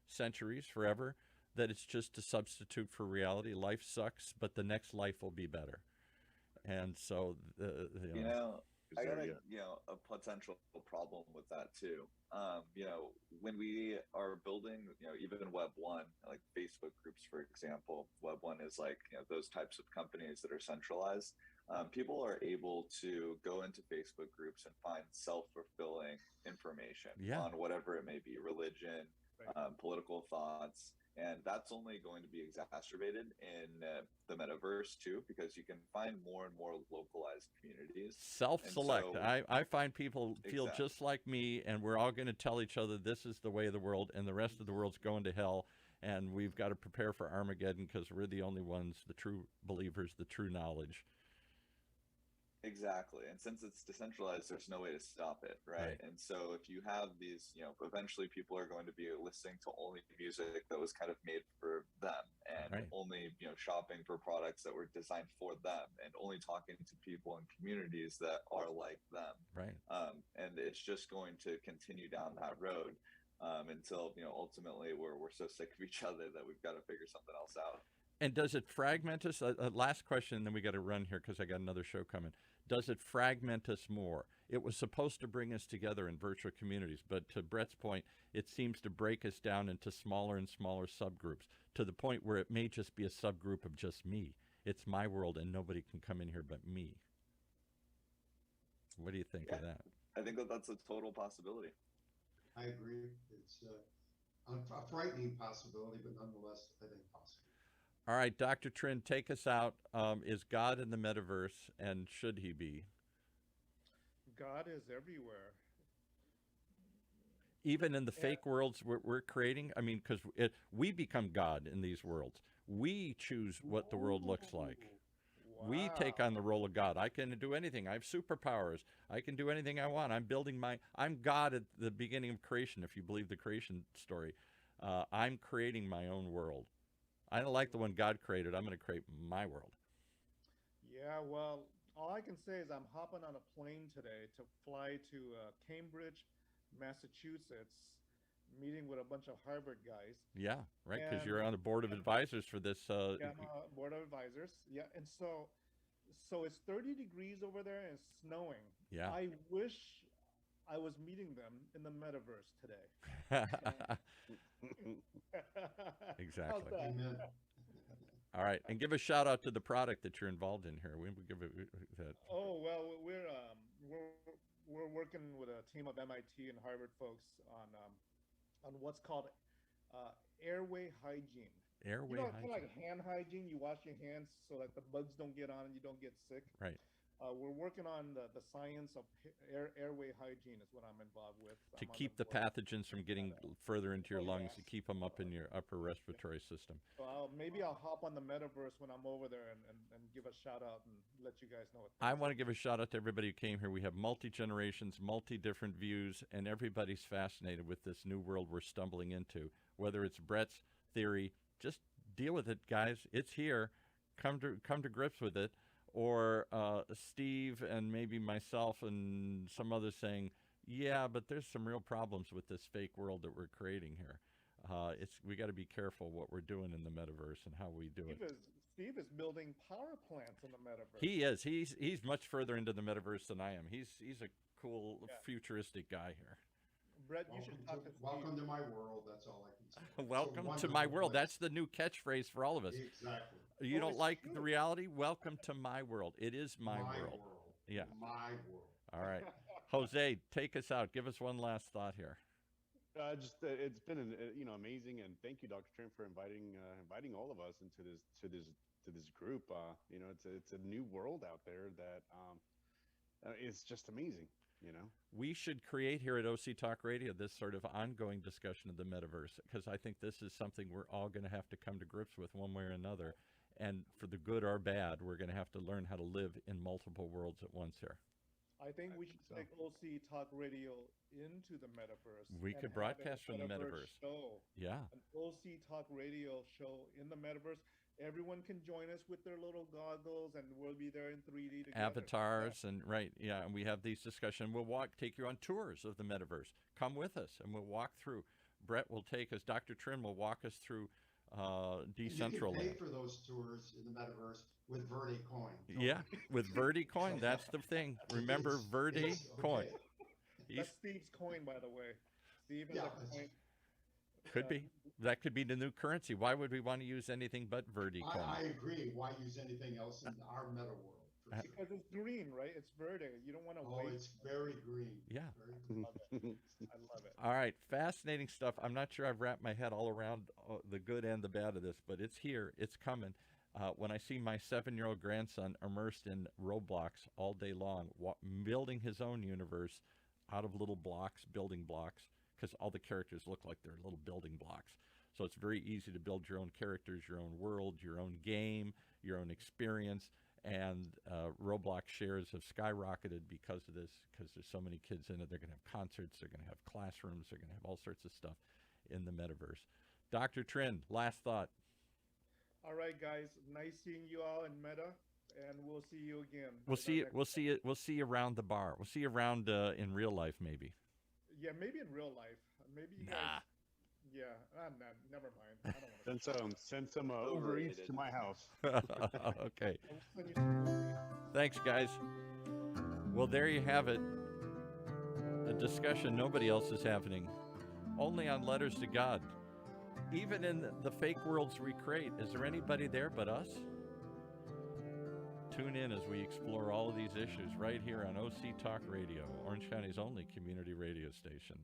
centuries, forever, that it's just a substitute for reality. Life sucks, but the next life will be better. And so, You know, is I there, got a yeah. a potential problem with that too. When we are building, even Web one, like Facebook groups, for example, Web one is like those types of companies that are centralized. People are able to go into Facebook groups and find self-fulfilling information yeah, on whatever it may be, religion, Right. political thoughts, and that's only going to be exacerbated in the metaverse too, because you can find more and more localized communities. And self-select. so, I find people feel exactly. just like me, and we're all going to tell each other this is the way of the world, and the rest of the world's going to hell. And we've got to prepare for Armageddon because we're the only ones, the true believers, the true knowledge. Exactly. And since it's decentralized, there's no way to stop it, right? Right. And so if you have these, eventually people are going to be listening to only music that was kind of made for them, and Right. only, shopping for products that were designed for them, and only talking to people in communities that are like them. Right. And it's just going to continue down that road until, ultimately we're so sick of each other that we've got to figure something else out. And does it fragment us? Last question, and then we got to run here because I got another show coming. Does it fragment us more? It was supposed to bring us together in virtual communities, but to Brett's point, it seems to break us down into smaller and smaller subgroups to the point where it may just be a subgroup of just me. It's my world, and nobody can come in here but me. What do you think Yeah. of that? I think that that's a total possibility. I agree. It's a frightening possibility, but nonetheless, I think possible. All right, Dr. Trin, take us out. Is God in the metaverse, and should he be? God is everywhere. Even in the Yeah. fake worlds we're creating? I mean, because we become God in these worlds. We choose what the world looks like. We take Wow. on the role of God. I can do anything. I have superpowers. I can do anything I want. I'm God at the beginning of creation, if you believe the creation story. I'm creating my own world. I don't like the one God created. I'm going to create my world. Yeah, well, all I can say is I'm hopping on a plane today to fly to Cambridge, Massachusetts, meeting with a bunch of Harvard guys. Yeah, right, because And you're on the board of advisors for this. yeah, I'm a board of advisors. Yeah, and so it's 30 degrees over there and it's snowing. Yeah. I wish I was meeting them in the metaverse today. How's Exactly. that? Amen. All right, and give a shout out to the product that you're involved in here. We would give it that. Oh well, we're working with a team of MIT and Harvard folks on what's called airway hygiene. Airway Kind of hygiene. like hand hygiene. You wash your hands so that the bugs don't get on and you don't get sick. Right. We're working on the science of airway hygiene is what I'm involved with. To I'm on keep the board. pathogens from getting further into your Oh, lungs, yes. to keep them up in your upper respiratory system. So maybe I'll hop on the metaverse when I'm over there and give a shout out and let you guys know what. I want to give a shout out to everybody who came here. We have multi-generations, multi-different views, and everybody's fascinated with this new world we're stumbling into. Whether it's Brett's theory, just deal with it, guys. It's here. Come to grips with it. Or Steve and maybe myself and some others saying, yeah, but there's some real problems with this fake world that we're creating here. We got to be careful what we're doing in the metaverse and how we do it. Steve is building power plants in the metaverse. He is. He's much further into the metaverse than I am. He's a cool, Yeah. futuristic guy here. Brett, you should talk to Steve. Welcome to my world. That's all I can say. It's a Welcome to wonderful my world. place. That's the new catchphrase for all of us. Exactly. You Oh, don't it's like true. the reality? Welcome to my world. It is my world. Yeah. My world. All right. Jose, take us out. Give us one last thought here. It's been amazing, and thank you, Dr. Trim, for inviting all of us into this group. It's a new world out there that it's just amazing. you know? We should create here at OC Talk Radio this sort of ongoing discussion of the metaverse, because I think this is something we're all going to have to come to grips with one way or another. And for the good or bad, we're going to have to learn how to live in multiple worlds at once here. I think we should take OC Talk Radio into the metaverse. We and could have broadcast a from the metaverse. Show, Yeah. an OC Talk Radio show in the metaverse. Everyone can join us with their little goggles, and we'll be there in 3D together. Avatars and and we have these discussions. We'll take you on tours of the metaverse. Come with us, and we'll walk through. Brett will take us. Dr. Trin will walk us through Decentraland. You can pay for those tours in the metaverse with Verde Coin. Yeah, with Verde Coin. That's the thing. Remember Verde Coin. Okay. That's Steve's coin, by the way. Steve has a coin. Could be. That could be the new currency. Why would we want to use anything but Verde Coin? I agree. Why use anything else in our meta world? Sure. Because it's green, right? It's Verde. You don't want to waste. Oh, it's very green. Yeah. Very Love it. I love it. All right, fascinating stuff. I'm not sure I've wrapped my head all around the good and the bad of this, but it's here. It's coming. When I see my 7-year-old grandson immersed in Roblox all day long, building his own universe out of little blocks, building blocks, because all the characters look like they're little building blocks. So it's very easy to build your own characters, your own world, your own game, your own experience. And Roblox shares have skyrocketed because of this, because there's so many kids in it. They're going to have concerts, they're going to have classrooms, they're going to have all sorts of stuff in the metaverse. Dr. Trin, last thought. All right, guys. Nice seeing you all in Meta, and we'll see you again. We'll see you around the bar. We'll see you around in real life, maybe. Yeah, maybe in real life. Maybe you guys. Yeah, never mind. I don't want to. Send some Uber Eats to my house. Okay. Thanks, guys. Well, there you have it. A discussion nobody else is having, only on Letters to God. Even in the fake worlds we create, is there anybody there but us? Tune in as we explore all of these issues right here on OC Talk Radio, Orange County's only community radio station.